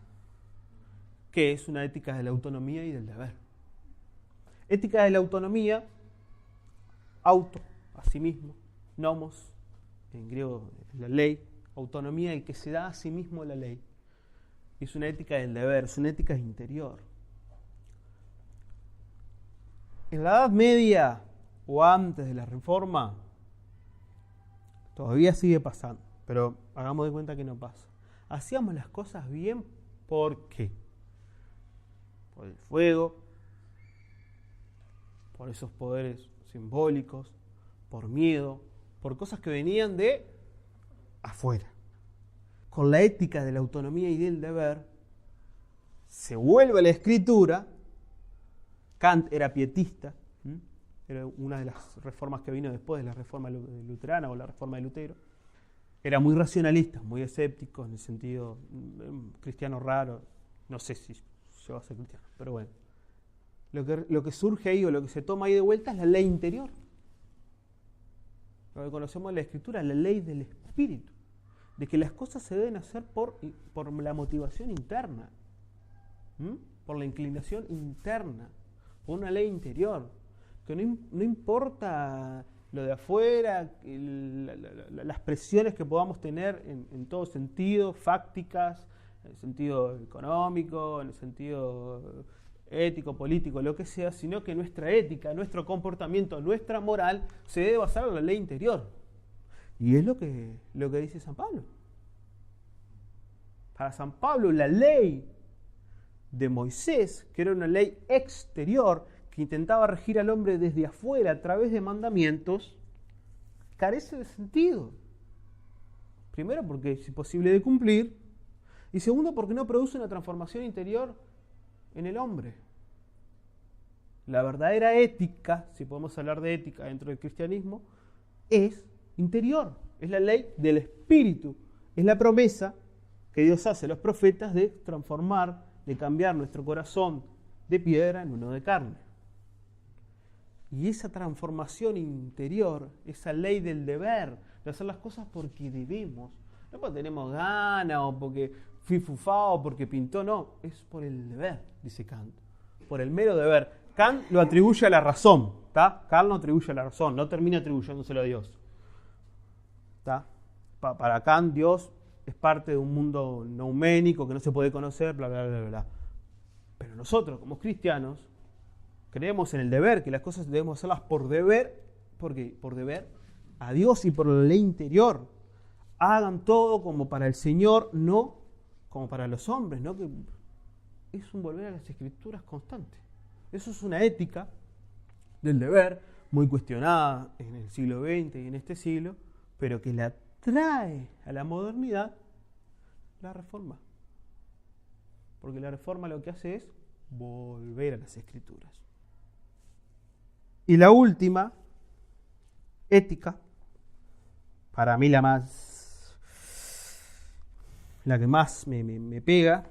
que es una ética de la autonomía y del deber. Ética de la autonomía, auto, a sí mismo, nomos, en griego la ley, autonomía, el que se da a sí mismo la ley. Es una ética del deber, es una ética interior. En la Edad Media o antes de la Reforma, todavía sigue pasando, pero hagamos de cuenta que no pasa. Hacíamos las cosas bien, ¿por qué? Por el fuego, por esos poderes simbólicos, por miedo, por cosas que venían de afuera. Con la ética de la autonomía y del deber, se vuelve a la escritura. Kant era pietista, era una de las reformas que vino después de la reforma luterana o la reforma de Lutero. Era muy racionalista, muy escéptico, en el sentido cristiano raro. No sé si llegó a ser cristiano, pero bueno. Lo que surge ahí o lo que se toma ahí de vuelta es la ley interior. Lo que conocemos en la escritura, la ley del espíritu. De que las cosas se deben hacer por la motivación interna, por la inclinación interna, por una ley interior, que no importa lo de afuera, las presiones que podamos tener en todo sentido, fácticas, en el sentido económico, en el sentido ético, político, lo que sea, sino que nuestra ética, nuestro comportamiento, nuestra moral se debe basar en la ley interior. Y es lo que dice San Pablo. Para San Pablo, la ley de Moisés, que era una ley exterior, que intentaba regir al hombre desde afuera a través de mandamientos, carece de sentido. Primero, porque es imposible de cumplir. Y segundo, porque no produce una transformación interior en el hombre. La verdadera ética, si podemos hablar de ética dentro del cristianismo, es interior, es la ley del espíritu, es la promesa que Dios hace a los profetas de transformar, de cambiar nuestro corazón de piedra en uno de carne. Y esa transformación interior, esa ley del deber, de hacer las cosas porque debemos, no porque tenemos ganas o porque fui fufado o porque pintó, no, es por el deber, dice Kant, por el mero deber. Kant lo atribuye a la razón, ¿tá? Kant lo atribuye a la razón, no termina atribuyéndoselo a Dios. ¿Tá? Para Kant, Dios es parte de un mundo nouménico que no se puede conocer, bla, bla, bla, bla. Pero nosotros, como cristianos, creemos en el deber, que las cosas debemos hacerlas por deber, porque por deber a Dios y por la ley interior. Hagan todo como para el Señor, no como para los hombres, ¿no? Que es un volver a las Escrituras constante. Eso es una ética del deber muy cuestionada en el siglo XX y en este siglo, pero que la trae a la modernidad la Reforma. Porque la Reforma lo que hace es volver a las Escrituras. Y la última ética, para mí la que más me pega,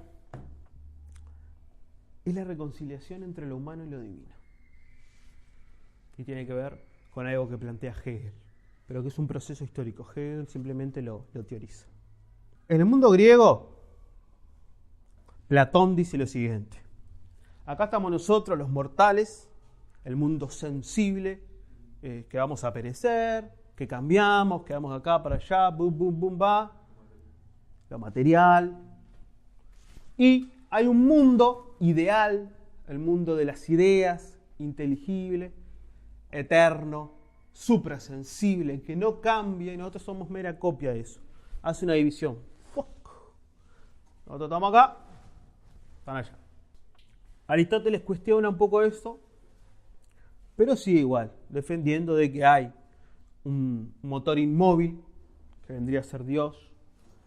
es la reconciliación entre lo humano y lo divino. Y tiene que ver con algo que plantea Hegel, pero que es un proceso histórico. Hegel simplemente lo teoriza. En el mundo griego, Platón dice lo siguiente. Acá estamos nosotros, los mortales, el mundo sensible, que vamos a perecer, que cambiamos, que vamos acá para allá, boom, boom, boom, va, lo material. Y hay un mundo ideal, el mundo de las ideas, inteligible, eterno, suprasensible, que no cambia, y nosotros somos mera copia de eso. Hace una división. Nosotros estamos acá, están allá. Aristóteles cuestiona un poco eso, pero sigue igual, defendiendo de que hay un motor inmóvil, que vendría a ser Dios,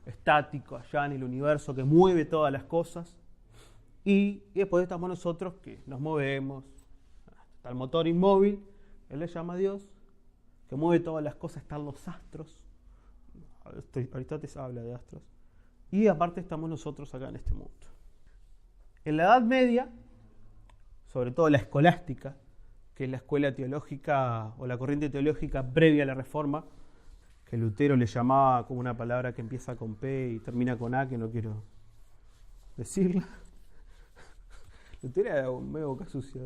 estático allá en el universo, que mueve todas las cosas, y después estamos nosotros que nos movemos. Está el motor inmóvil, él le llama Dios, que mueve todas las cosas, están los astros. Aristóteles habla de astros. Y aparte estamos nosotros acá en este mundo. En la Edad Media, sobre todo la escolástica, que es la escuela teológica o la corriente teológica previa a la Reforma, que Lutero le llamaba como una palabra que empieza con P y termina con A, que no quiero decirla. Lutero era un medio boca sucia.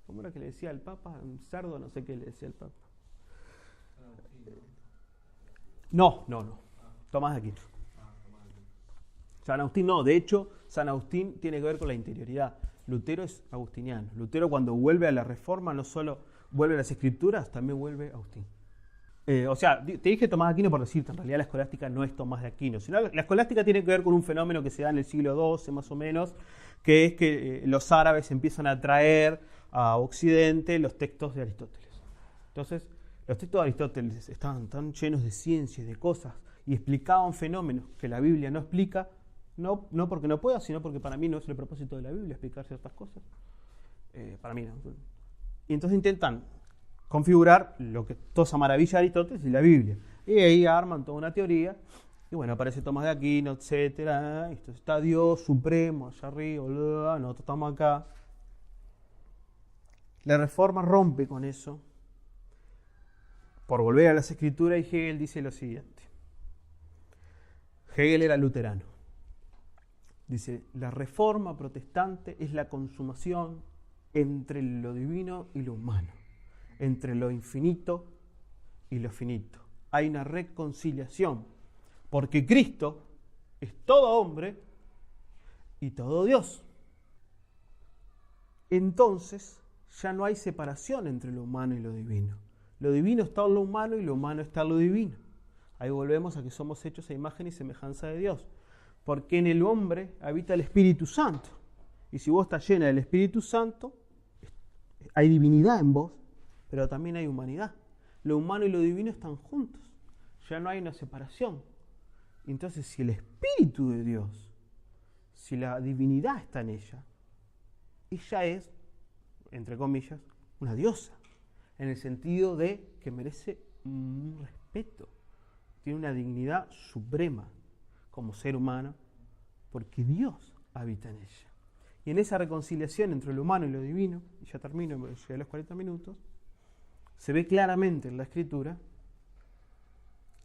¿Cómo era que le decía al Papa? Un cerdo, no sé qué le decía al Papa. No. Tomás de Aquino. San Agustín no. De hecho, San Agustín tiene que ver con la interioridad. Lutero es agustiniano. Lutero, cuando vuelve a la Reforma, no solo vuelve a las Escrituras, también vuelve a Agustín. Te dije Tomás de Aquino por decirte, en realidad la escolástica no es Tomás de Aquino, sino la escolástica tiene que ver con un fenómeno que se da en el siglo XII más o menos, que es que los árabes empiezan a traer a Occidente los textos de Aristóteles. Entonces, los textos de Aristóteles estaban tan llenos de ciencia y de cosas y explicaban fenómenos que la Biblia no explica, no porque no pueda, sino porque para mí no es el propósito de la Biblia explicar ciertas cosas. Para mí no. Y entonces intentan configurar lo que toda esa maravilla de Aristóteles y la Biblia. Y ahí arman toda una teoría. Y bueno, aparece Tomás de Aquino, etcétera. Esto está Dios supremo allá arriba, nosotros estamos acá. La Reforma rompe con eso. Por volver a las Escrituras, y Hegel dice lo siguiente. Hegel era luterano. Dice, la Reforma protestante es la consumación entre lo divino y lo humano, entre lo infinito y lo finito. Hay una reconciliación, porque Cristo es todo hombre y todo Dios. Entonces, ya no hay separación entre lo humano y lo divino. Lo divino está en lo humano y lo humano está en lo divino. Ahí volvemos a que somos hechos a imagen y semejanza de Dios. Porque en el hombre habita el Espíritu Santo. Y si vos estás llena del Espíritu Santo, hay divinidad en vos, pero también hay humanidad. Lo humano y lo divino están juntos. Ya no hay una separación. Entonces, si el Espíritu de Dios, si la divinidad está en ella es, entre comillas, una diosa. En el sentido de que merece un respeto. Tiene una dignidad suprema como ser humano, porque Dios habita en ella. Y en esa reconciliación entre lo humano y lo divino, y ya termino, llegué a los 40 minutos, se ve claramente en la Escritura,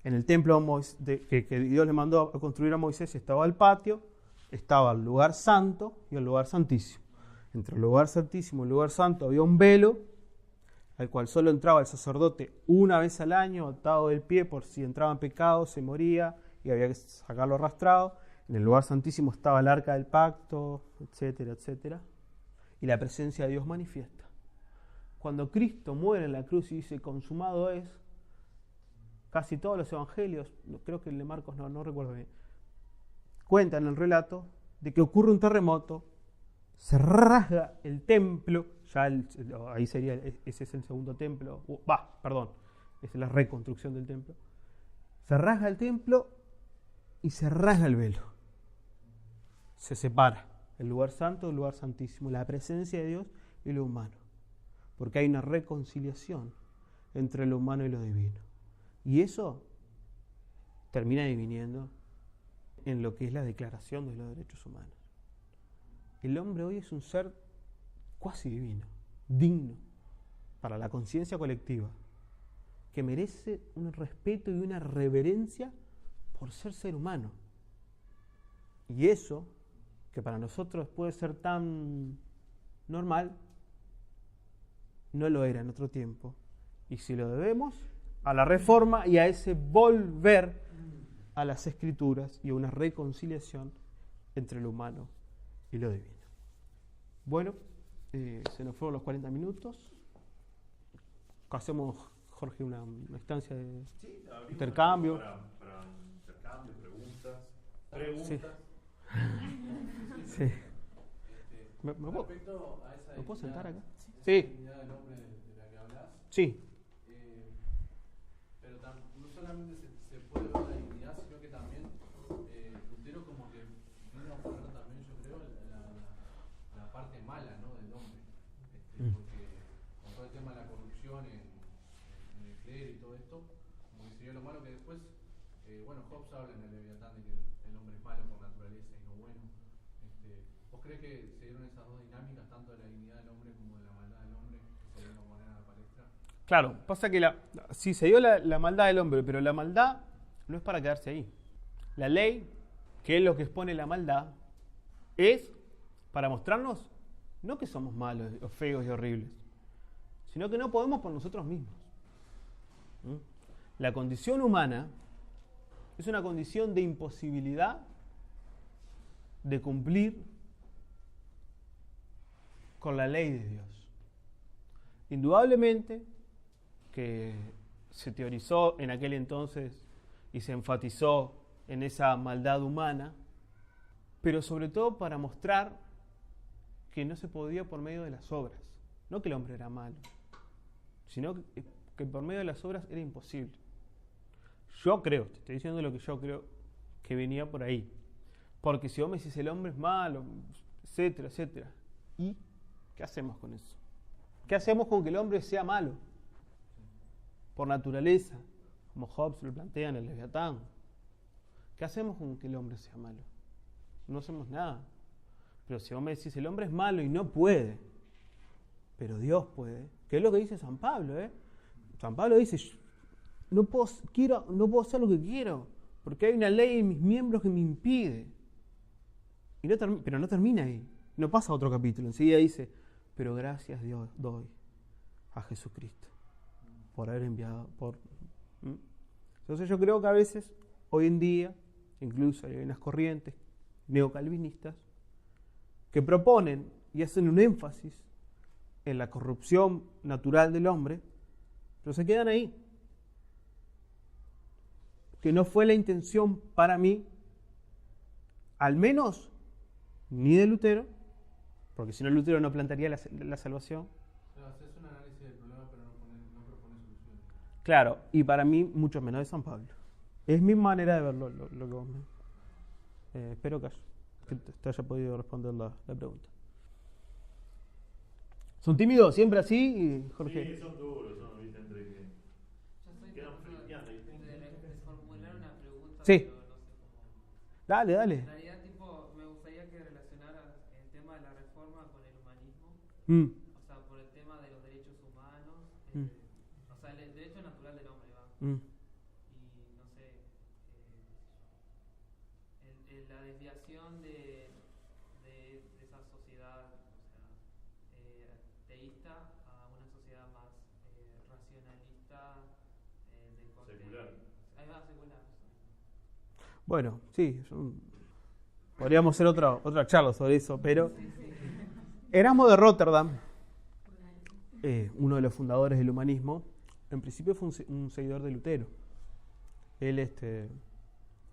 en el templo que Dios le mandó a construir a Moisés, estaba el patio, estaba el lugar santo y el lugar santísimo. Entre el lugar santísimo y el lugar santo había un velo, al cual solo entraba el sacerdote una vez al año, atado del pie, por si entraba en pecado, se moría y había que sacarlo arrastrado. En el lugar santísimo estaba el arca del pacto, etcétera, etcétera. Y la presencia de Dios manifiesta. Cuando Cristo muere en la cruz y dice, consumado es, casi todos los evangelios, creo que el de Marcos no recuerdo bien, cuentan el relato de que ocurre un terremoto, se rasga el templo, ahí sería, ese es el segundo templo, esa es la reconstrucción del templo. Se rasga el templo y se rasga el velo. Se separa el lugar santo del lugar santísimo, la presencia de Dios y lo humano. Porque hay una reconciliación entre lo humano y lo divino. Y eso termina diviniendo en lo que es la Declaración de los Derechos Humanos. El hombre hoy es un ser cuasi divino, digno para la conciencia colectiva, que merece un respeto y una reverencia por ser humano. Y eso, que para nosotros puede ser tan normal, no lo era en otro tiempo. Y si lo debemos a la reforma y a ese volver a las Escrituras y a una reconciliación entre lo humano y lo divino. Bueno, se nos fueron los 40 minutos. Hacemos, Jorge, una estancia de intercambio. Para intercambio, preguntas. Sí. Sí. ¿Me puedo Respecto a esa ¿me puedo sentar acá? esa Sí. dignidad del hombre de la que hablas, Sí. pero no solamente se puede ver la dignidad, sino que también Lutero como que vino a poner también, yo creo, la parte mala, ¿no?, del hombre. Porque con todo el tema de la corrupción en el clero y todo esto, como que sería lo malo que después, bueno, Hobbes habla en el Leviatán de que el hombre es malo por naturaleza y no bueno. ¿Vos crees que se dieron esas dos dinámicas, tanto de la dignidad del hombre como de la maldad del hombre, que se dieron a poner a la palestra? Claro, pasa que sí se dio la maldad del hombre, pero la maldad no es para quedarse ahí. La ley, que es lo que expone la maldad, es para mostrarnos no que somos malos, o feos y horribles, sino que no podemos por nosotros mismos. La condición humana es una condición de imposibilidad de cumplir con la ley de Dios. Indudablemente que se teorizó en aquel entonces y se enfatizó en esa maldad humana, pero sobre todo para mostrar que no se podía por medio de las obras. No que el hombre era malo, sino que por medio de las obras era imposible. Yo creo, te estoy diciendo lo que yo creo que venía por ahí. Porque si vos me decís el hombre es malo, etcétera, etcétera, ¿y qué hacemos con eso? ¿Qué hacemos con que el hombre sea malo? Por naturaleza, como Hobbes lo plantea en el Leviatán. ¿Qué hacemos con que el hombre sea malo? No hacemos nada. Pero si vos me decís el hombre es malo y no puede, pero Dios puede, que es lo que dice San Pablo, San Pablo dice, no puedo hacer lo que quiero, porque hay una ley en mis miembros que me impide. Pero no termina ahí, no pasa a otro capítulo, enseguida dice, pero gracias Dios doy a Jesucristo por haber enviado. Entonces yo creo que a veces, hoy en día, incluso hay unas corrientes neocalvinistas que proponen y hacen un énfasis en la corrupción natural del hombre, pero se quedan ahí. Que no fue la intención para mí, al menos ni de Lutero, porque si no Lutero no plantearía la salvación. O sea, haces un análisis del problema, pero no propones soluciones. Claro, y para mí mucho menos de San Pablo. Es mi manera de verlo, lo que vos me... espero que te haya podido responder la pregunta. ¿Son tímidos siempre así, Jorge? Sí, son duros, son, ¿viste? Entre que Yo soy quedan por ejemplo, friqueando, ¿viste? de formular una pregunta, Sí. pero no sé cómo. Dale. En realidad, me gustaría que relacionaras el tema de la reforma con el humanismo, o sea, por el tema de los derechos humanos, o sea, el derecho natural del hombre, ¿va? Y no sé, la desviación de esa sociedad, o sea, teísta a una sociedad más racionalista, de corte. Secular. Ahí va, secular. Bueno, sí, podríamos hacer otra charla sobre eso, pero Erasmo de Rotterdam, uno de los fundadores del humanismo, en principio fue un seguidor de Lutero. Él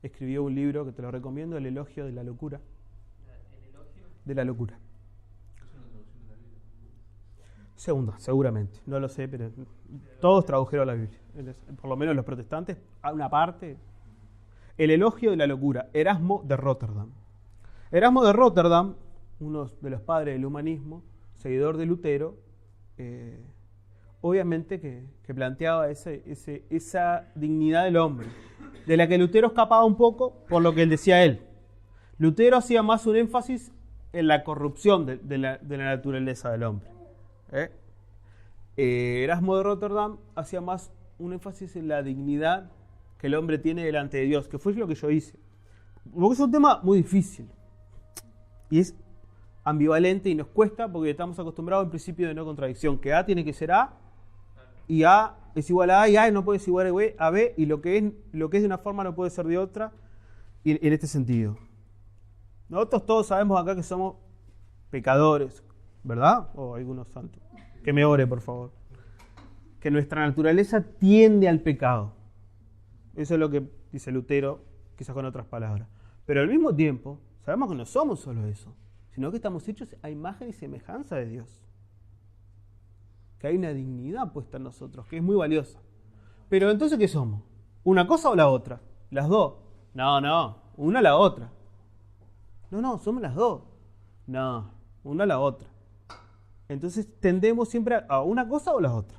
escribió un libro que te lo recomiendo, El elogio de la locura. ¿El elogio? De la locura. Es una traducción de la Biblia. Segunda, seguramente. No lo sé, pero todos tradujeron la Biblia. Por lo menos los protestantes, a una parte. El elogio de la locura. Erasmo de Rotterdam. Erasmo de Rotterdam, uno de los padres del humanismo, seguidor de Lutero, obviamente que planteaba esa dignidad del hombre, de la que Lutero escapaba un poco por lo que él decía él. Lutero hacía más un énfasis en la corrupción de la naturaleza del hombre. Erasmo de Rotterdam hacía más un énfasis en la dignidad que el hombre tiene delante de Dios, que fue lo que yo hice. Porque es un tema muy difícil. Y es ambivalente y nos cuesta porque estamos acostumbrados al principio de no contradicción, que A tiene que ser A, y A es igual a A, y A no puede ser igual a B, y lo que es de una forma no puede ser de otra, y en este sentido. Nosotros todos sabemos acá que somos pecadores, ¿verdad? O algunos santos. Que me ore, por favor. Que nuestra naturaleza tiende al pecado. Eso es lo que dice Lutero, quizás con otras palabras. Pero al mismo tiempo, sabemos que no somos solo eso, sino que estamos hechos a imagen y semejanza de Dios. Que hay una dignidad puesta en nosotros, que es muy valiosa. Pero entonces, ¿qué somos? ¿Una cosa o la otra? ¿Las dos? No, una o la otra. No, somos las dos. No, una o la otra. Entonces tendemos siempre a una cosa o la otra.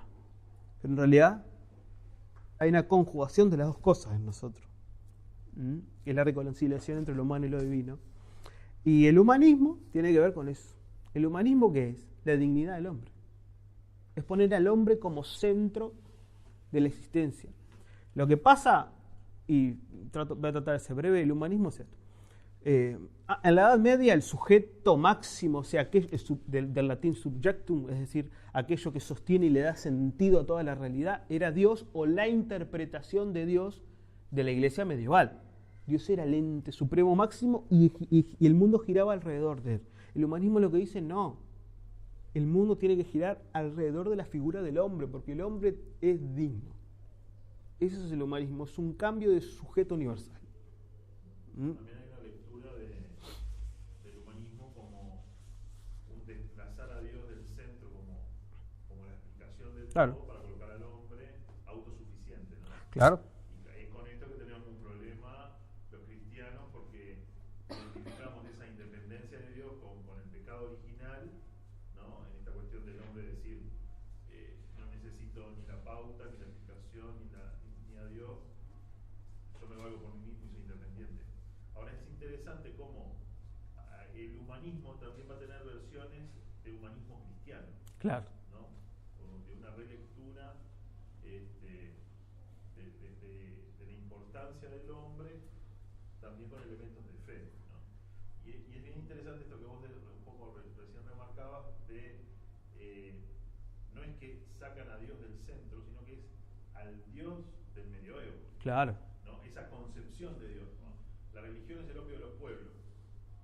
Pero en realidad hay una conjugación de las dos cosas en nosotros. Es la reconciliación entre lo humano y lo divino. Y el humanismo tiene que ver con eso. ¿El humanismo qué es? La dignidad del hombre. Es poner al hombre como centro de la existencia. Lo que pasa, y voy a tratar de ser breve, el humanismo es esto. En la Edad Media el sujeto máximo, o sea, del latín subjectum, es decir, aquello que sostiene y le da sentido a toda la realidad, era Dios o la interpretación de Dios de la iglesia medieval. Dios era el ente supremo máximo y el mundo giraba alrededor de él. El humanismo lo que dice, no, el mundo tiene que girar alrededor de la figura del hombre, porque el hombre es digno. Eso es el humanismo, es un cambio de sujeto universal. También hay una lectura del humanismo como un desplazar a Dios del centro, como la explicación del Claro. todo para colocar al hombre autosuficiente, ¿no? Claro. Y es con esto que tenemos un problema los cristianos, porque identificamos esa independencia de Dios con el pecado original, ¿no? En esta cuestión del hombre decir, no necesito ni la pauta, ni la explicación, ni a Dios, yo me valgo por mí mismo y soy independiente. Ahora es interesante cómo el humanismo también va a tener versiones de humanismo cristiano, Claro. ¿no? O de una relectura de la importancia del hombre también con elementos de fe, ¿no? Y es bien interesante esto que vos un poco recién remarcabas no es que sacan a Dios del centro, sino que es al Dios del medioevo, Claro. ¿no? Esa concepción de Dios, ¿no? La religión es el opio de los pueblos,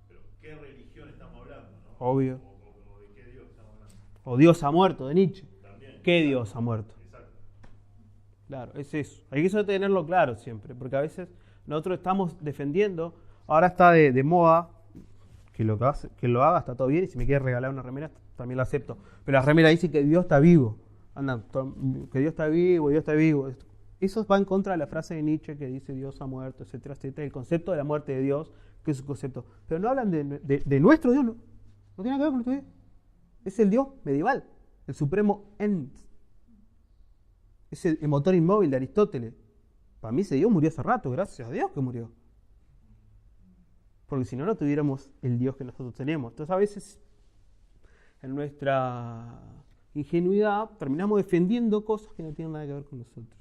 pero ¿qué religión estamos hablando, no? Obvio. O de qué Dios estamos hablando. O Dios ha muerto, de Nietzsche. También. ¿Qué Dios ha muerto? Exacto. Claro, es eso. Hay que tenerlo claro siempre, porque a veces nosotros estamos defendiendo, ahora está de moda, que lo haga, está todo bien, y si me quiere regalar una remera, también la acepto. Pero la remera dice que Dios está vivo. Anda, que Dios está vivo, Dios está vivo. Eso va en contra de la frase de Nietzsche que dice Dios ha muerto, etcétera, etcétera. El concepto de la muerte de Dios, que es un concepto. Pero no hablan de nuestro Dios, no tiene nada que ver con nuestro Dios. Es el Dios medieval, el supremo ens. Es el motor inmóvil de Aristóteles. Para mí ese Dios murió hace rato, gracias a Dios que murió. Porque si no, no tuviéramos el Dios que nosotros tenemos. Entonces a veces, en nuestra ingenuidad, terminamos defendiendo cosas que no tienen nada que ver con nosotros.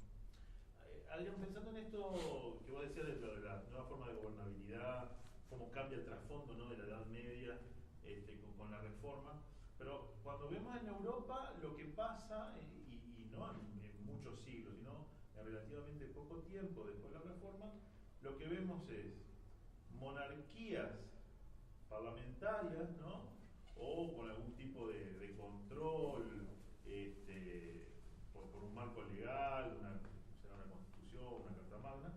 Adrián, pensando en esto que vos decías de la nueva forma de gobernabilidad, cómo cambia el trasfondo, ¿no?, de la Edad Media con la Reforma, pero cuando vemos en Europa lo que pasa, y no en muchos siglos, sino en relativamente poco tiempo después de la Reforma, lo que vemos es monarquías parlamentarias, ¿no?, o con algún tipo de control por un marco legal, una constitución, una carta magna,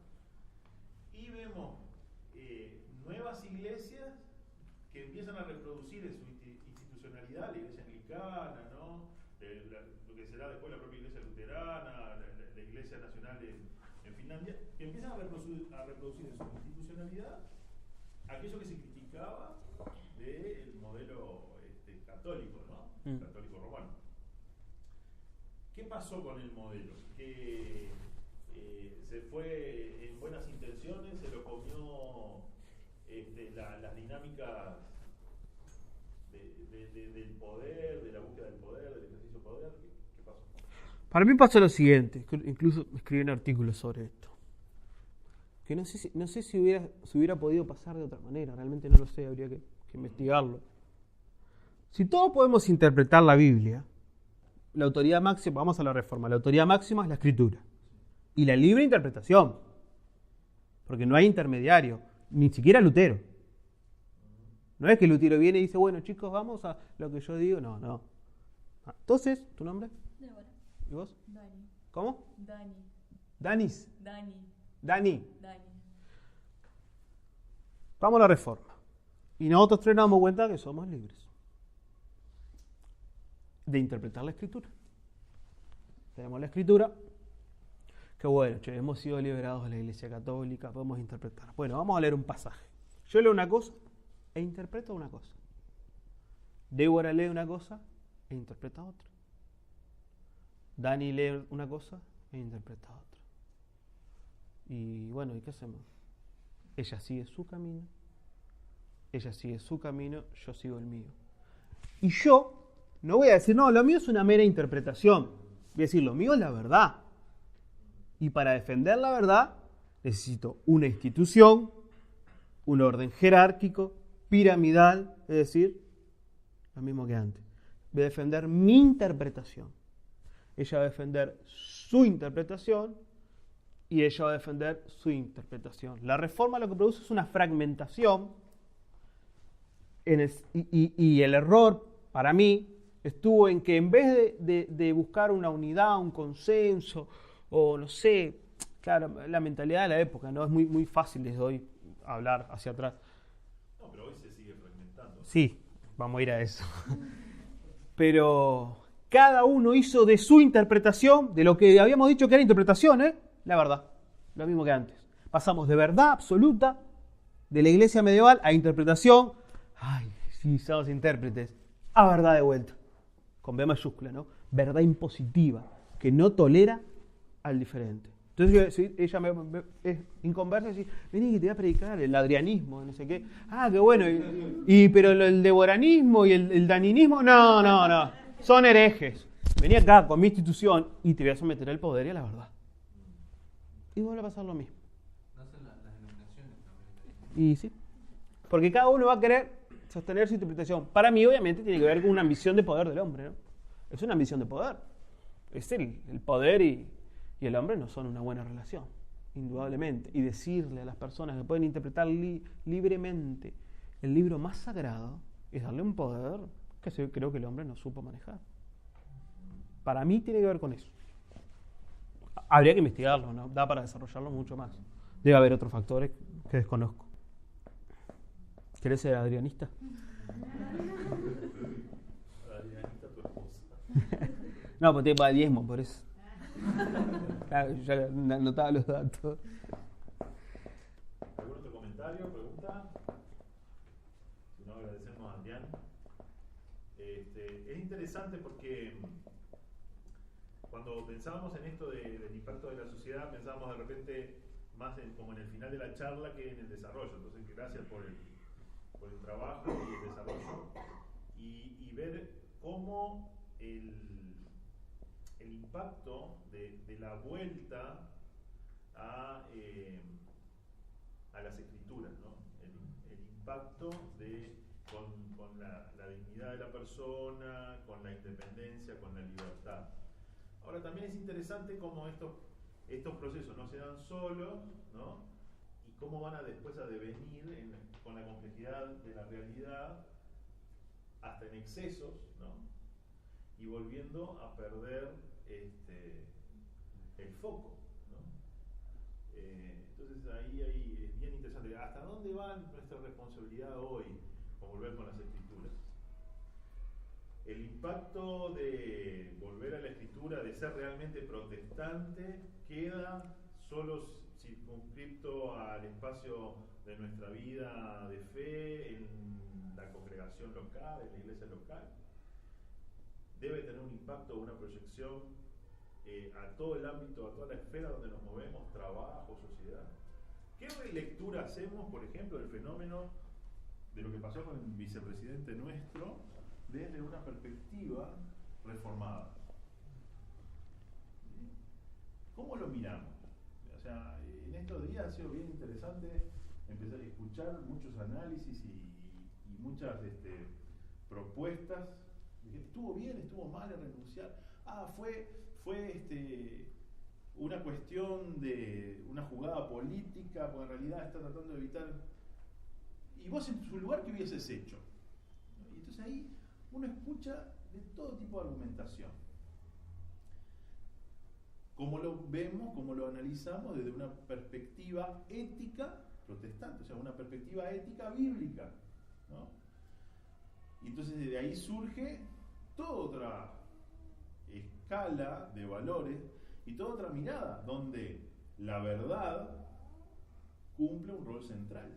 y vemos nuevas iglesias que empiezan a reproducir en su institucionalidad la iglesia anglicana, ¿no?, lo que será después la propia iglesia luterana, la iglesia nacional en Finlandia, que empiezan a reproducir en su institucionalidad aquello que se criticaba del modelo católico, ¿no? Católico romano. ¿Qué pasó con el modelo? Que se fue en buenas intenciones, se lo comió las dinámicas del poder, de la búsqueda del poder, del ejercicio del poder. ¿Qué pasó? Para mí pasó lo siguiente, incluso escribí un artículo sobre esto, que no sé si hubiera podido pasar de otra manera, realmente no lo sé, habría que investigarlo. Si todos podemos interpretar la Biblia, la autoridad máxima, vamos a la Reforma, la autoridad máxima es la Escritura y la libre interpretación, porque no hay intermediario, ni siquiera Lutero. No es que Lutero viene y dice, bueno chicos, vamos a lo que yo digo, no. Entonces, ¿tu nombre? Débora. ¿Y vos? Dani. ¿Cómo? Dani. Danis. Dani. Dani. Dani. Vamos a la Reforma. Y nosotros tres nos damos cuenta que somos libres de interpretar la Escritura. Tenemos la Escritura, que bueno, hemos sido liberados de la Iglesia Católica, podemos interpretar. Bueno, vamos a leer un pasaje. Yo leo una cosa e interpreto una cosa. Débora lee una cosa e interpreta otra. Dani lee una cosa e interpreta otra. Y bueno, ¿y qué hacemos? Ella sigue su camino, yo sigo el mío. Y yo no voy a decir, no, lo mío es una mera interpretación. Voy a decir, lo mío es la verdad. Y para defender la verdad necesito una institución, un orden jerárquico, piramidal, es decir, lo mismo que antes. Voy a defender mi interpretación. Ella va a defender su interpretación y ella va a defender su interpretación. La Reforma lo que produce es una fragmentación y el error, para mí, estuvo en que en vez de buscar una unidad, un consenso, o no sé, claro, la mentalidad de la época, ¿no? Es muy fácil desde hoy hablar hacia atrás. No, pero hoy se sigue fragmentando. Sí, vamos a ir a eso. Pero cada uno hizo de su interpretación, de lo que habíamos dicho que era interpretación, la verdad. Lo mismo que antes. Pasamos de verdad absoluta de la iglesia medieval a interpretación, sí, somos intérpretes, a verdad de vuelta. Con B mayúscula, ¿no? Verdad impositiva, que no tolera al diferente. Entonces ella me es inconversa y dice, vení que te voy a predicar el adrianismo, no sé qué. Qué bueno. Pero el devoranismo y el daninismo, no. Son herejes. Vení acá con mi institución y te voy a someter al poder y a la verdad. Y vuelve a pasar lo mismo. Nacen las denominaciones también. Y sí. Porque cada uno va a querer sostener su interpretación. Para mí, obviamente, tiene que ver con una ambición de poder del hombre, ¿no? Es una ambición de poder. Es el poder y el hombre no son una buena relación, indudablemente. Y decirle a las personas que pueden interpretar libremente el libro más sagrado es darle un poder que creo que el hombre no supo manejar. Para mí tiene que ver con eso. Habría que investigarlo, ¿no? Da para desarrollarlo mucho más. Debe haber otros factores que desconozco. ¿Querés ser adrianista? Adrianita, tu esposa. No, pues te va a diezmo, por eso. Claro, yo ya anotaba los datos. ¿Algún otro comentario, pregunta? Si no, agradecemos a Adrián. Es interesante porque cuando pensábamos en esto del impacto de la sociedad, pensábamos de repente más como en el final de la charla que en el desarrollo. Entonces, gracias por el trabajo y el desarrollo y ver cómo el impacto de la vuelta a las escrituras, ¿no? El impacto con la dignidad de la persona, con la independencia, con la libertad. Ahora también es interesante cómo estos procesos no se dan solos, ¿no? Y cómo van después a devenir con la complejidad de la realidad hasta en excesos, ¿no? Y volviendo a perder el foco, ¿no? Entonces ahí es bien interesante. ¿Hasta dónde va nuestra responsabilidad hoy con volver con las escrituras? El impacto de volver a la escritura, de ser realmente protestante, queda solo circunscripto al espacio de nuestra vida de fe, en la congregación local, en la iglesia local. Debe tener un impacto, una proyección a todo el ámbito, a toda la esfera donde nos movemos, trabajo, sociedad. ¿Qué relectura hacemos, por ejemplo, del fenómeno de lo que pasó con el vicepresidente nuestro desde una perspectiva reformada? ¿Cómo lo miramos? O sea, en estos días ha sido bien interesante empezar a escuchar muchos análisis y muchas propuestas. Dije, ¿estuvo bien, estuvo mal en renunciar? Fue una cuestión de una jugada política, porque en realidad está tratando de evitar. ¿Y vos en su lugar qué hubieses hecho? Y entonces ahí uno escucha de todo tipo de argumentación. Como lo vemos, como lo analizamos desde una perspectiva ética protestante, o sea, una perspectiva ética bíblica, ¿no? Y entonces de ahí surge toda otra escala de valores y toda otra mirada, donde la verdad cumple un rol central.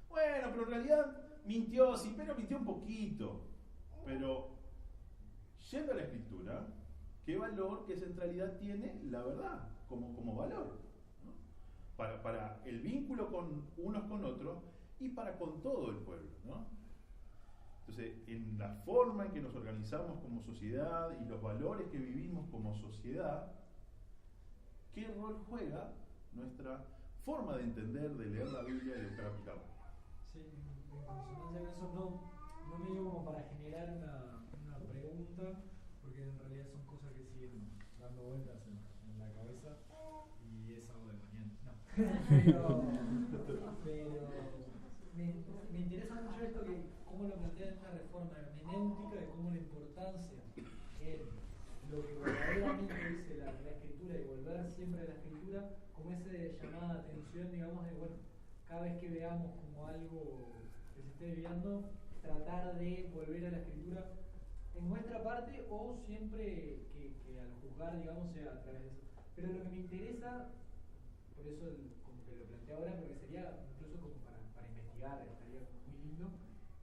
Bueno, pero en realidad mintió, sí, pero mintió un poquito. Pero, yendo a la Escritura, ¿qué valor, qué centralidad tiene la verdad como valor? ¿No? Para el vínculo con unos con otros y para con todo el pueblo, ¿no? Entonces, en la forma en que nos organizamos como sociedad y los valores que vivimos como sociedad, ¿qué rol juega nuestra forma de entender, de leer la Biblia y de buscar aplicarla? Sí, en consonancia con eso no me dio como para generar una pregunta, porque en realidad son cosas que siguen dando vueltas en la cabeza y es sábado de mañana. No. Pero me interesa mucho esto que cómo lo plantean en una reforma hermenéutica de cómo la importancia en lo que verdaderamente dice la escritura y volver siempre a la escritura, como esa llamada atención, digamos, de bueno, cada vez que veamos como algo que se esté desviando, tratar de volver a la escritura en nuestra parte o siempre que al juzgar, digamos, sea a través de eso. Pero lo que me interesa, por eso como que lo planteo ahora, porque sería incluso como para investigar, estaría muy lindo,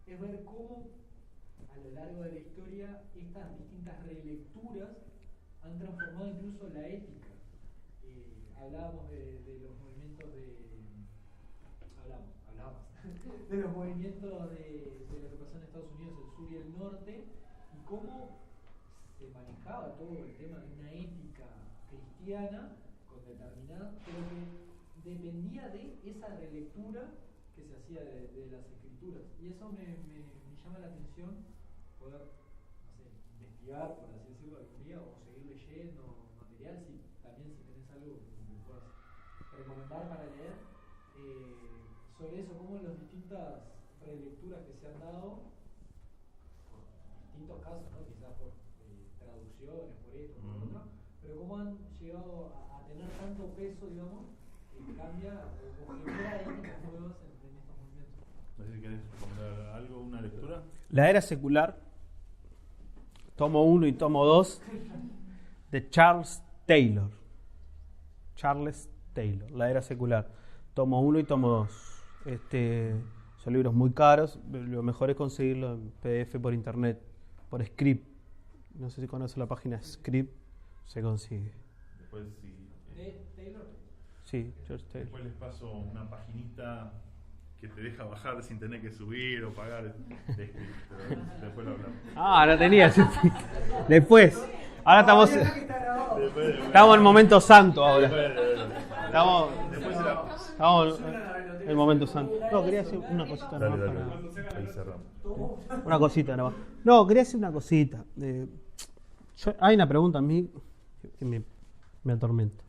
es ver cómo a lo largo de la historia estas distintas relecturas han transformado incluso la ética. Hablábamos de los movimientos de los movimientos de lo que pasó en Estados Unidos, el sur y el norte, y cómo se manejaba todo el tema de una ética cristiana con determinada, pero que dependía de esa relectura que se hacía de las escrituras. Y eso me llama la atención poder, no sé, investigar, por así decirlo, algún día, o seguir leyendo material, también si tenés algo que me puedas recomendar para leer. Sobre eso, cómo las distintas relecturas que se han dado, por distintos casos, ¿no? Quizás por traducciones, por esto, por otro, pero cómo han llegado a tener tanto peso, digamos, que cambia o genera éticas nuevas en estos movimientos. No sé si querés recomendar algo, una lectura. La era secular, tomo 1 y tomo 2, de Charles Taylor. Charles Taylor, La era secular, tomo 1 y tomo 2. Son libros muy caros, lo mejor es conseguirlo en PDF por internet, por Script. No sé si conoces la página Script, se consigue. Después, ¿Taylor? Sí, George Taylor. Después les paso una paginita que te deja bajar sin tener que subir o pagar de Script, pero después lo hablamos. No tenía. Después. Ahora estamos en el momento santo ahora. Estamos en el momento santo. No, quería hacer una cosita nada más. Ahí cerramos. Una cosita nada más. No, quería hacer una cosita. Hay una pregunta a mí que me atormenta.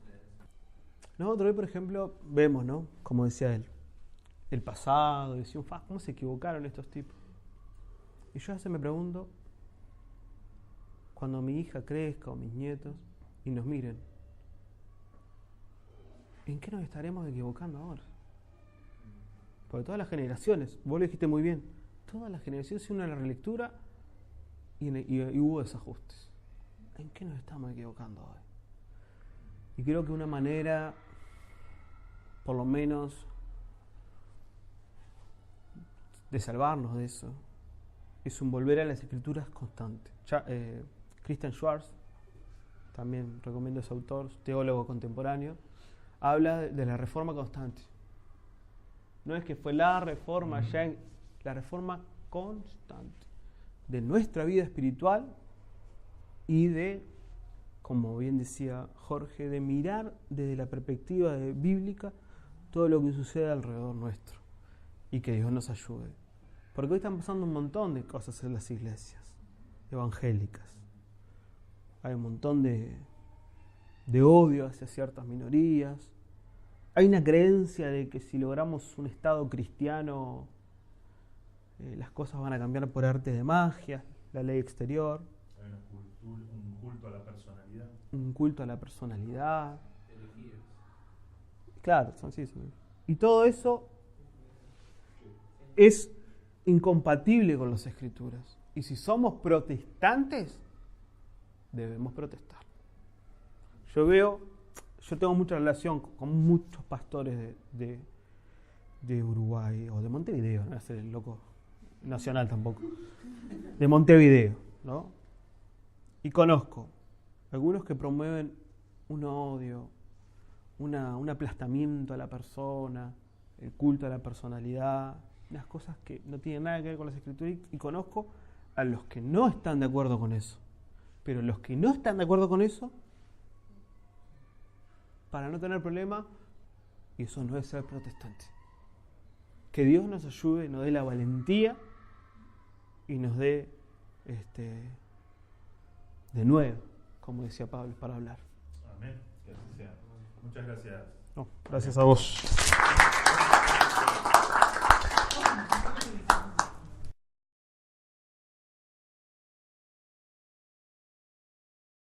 Nosotros hoy, por ejemplo, vemos, ¿no? Como decía él, el pasado, y decimos, ¿cómo se equivocaron estos tipos? Y yo a veces me pregunto, cuando mi hija crezca o mis nietos y nos miren, ¿en qué nos estaremos equivocando ahora? Porque todas las generaciones, vos lo dijiste muy bien, todas las generaciones hicieron una relectura y hubo desajustes. ¿En qué nos estamos equivocando hoy? Y creo que una manera, por lo menos, de salvarnos de eso, es un volver a las escrituras constantes. Christian Schwarz, también recomiendo ese autor, teólogo contemporáneo, habla de la reforma constante. No es que fue la reforma, la reforma constante de nuestra vida espiritual y de como bien decía Jorge, de mirar desde la perspectiva bíblica todo lo que sucede alrededor nuestro y que Dios nos ayude. Porque hoy están pasando un montón de cosas en las iglesias evangélicas. Hay un montón de odio hacia ciertas minorías. Hay una creencia de que si logramos un Estado cristiano, las cosas van a cambiar por arte de magia, la ley exterior. Hay un culto a la personalidad. Un culto a la personalidad. Herejías. Claro, sí. Y todo eso es incompatible con las Escrituras. Y si somos protestantes, debemos protestar. Yo tengo mucha relación con muchos pastores de Uruguay, o de Montevideo, no voy a ser el loco nacional tampoco, de Montevideo, ¿no? Y conozco algunos que promueven un odio, un aplastamiento a la persona, el culto a la personalidad, unas cosas que no tienen nada que ver con las Escrituras, y conozco a los que no están de acuerdo con eso. Pero los que no están de acuerdo con eso, para no tener problema, y eso no es ser protestante. Que Dios nos ayude, nos dé la valentía y nos dé de nuevo, como decía Pablo, para hablar. Amén. Que así sea. Muchas gracias. No, gracias a vos.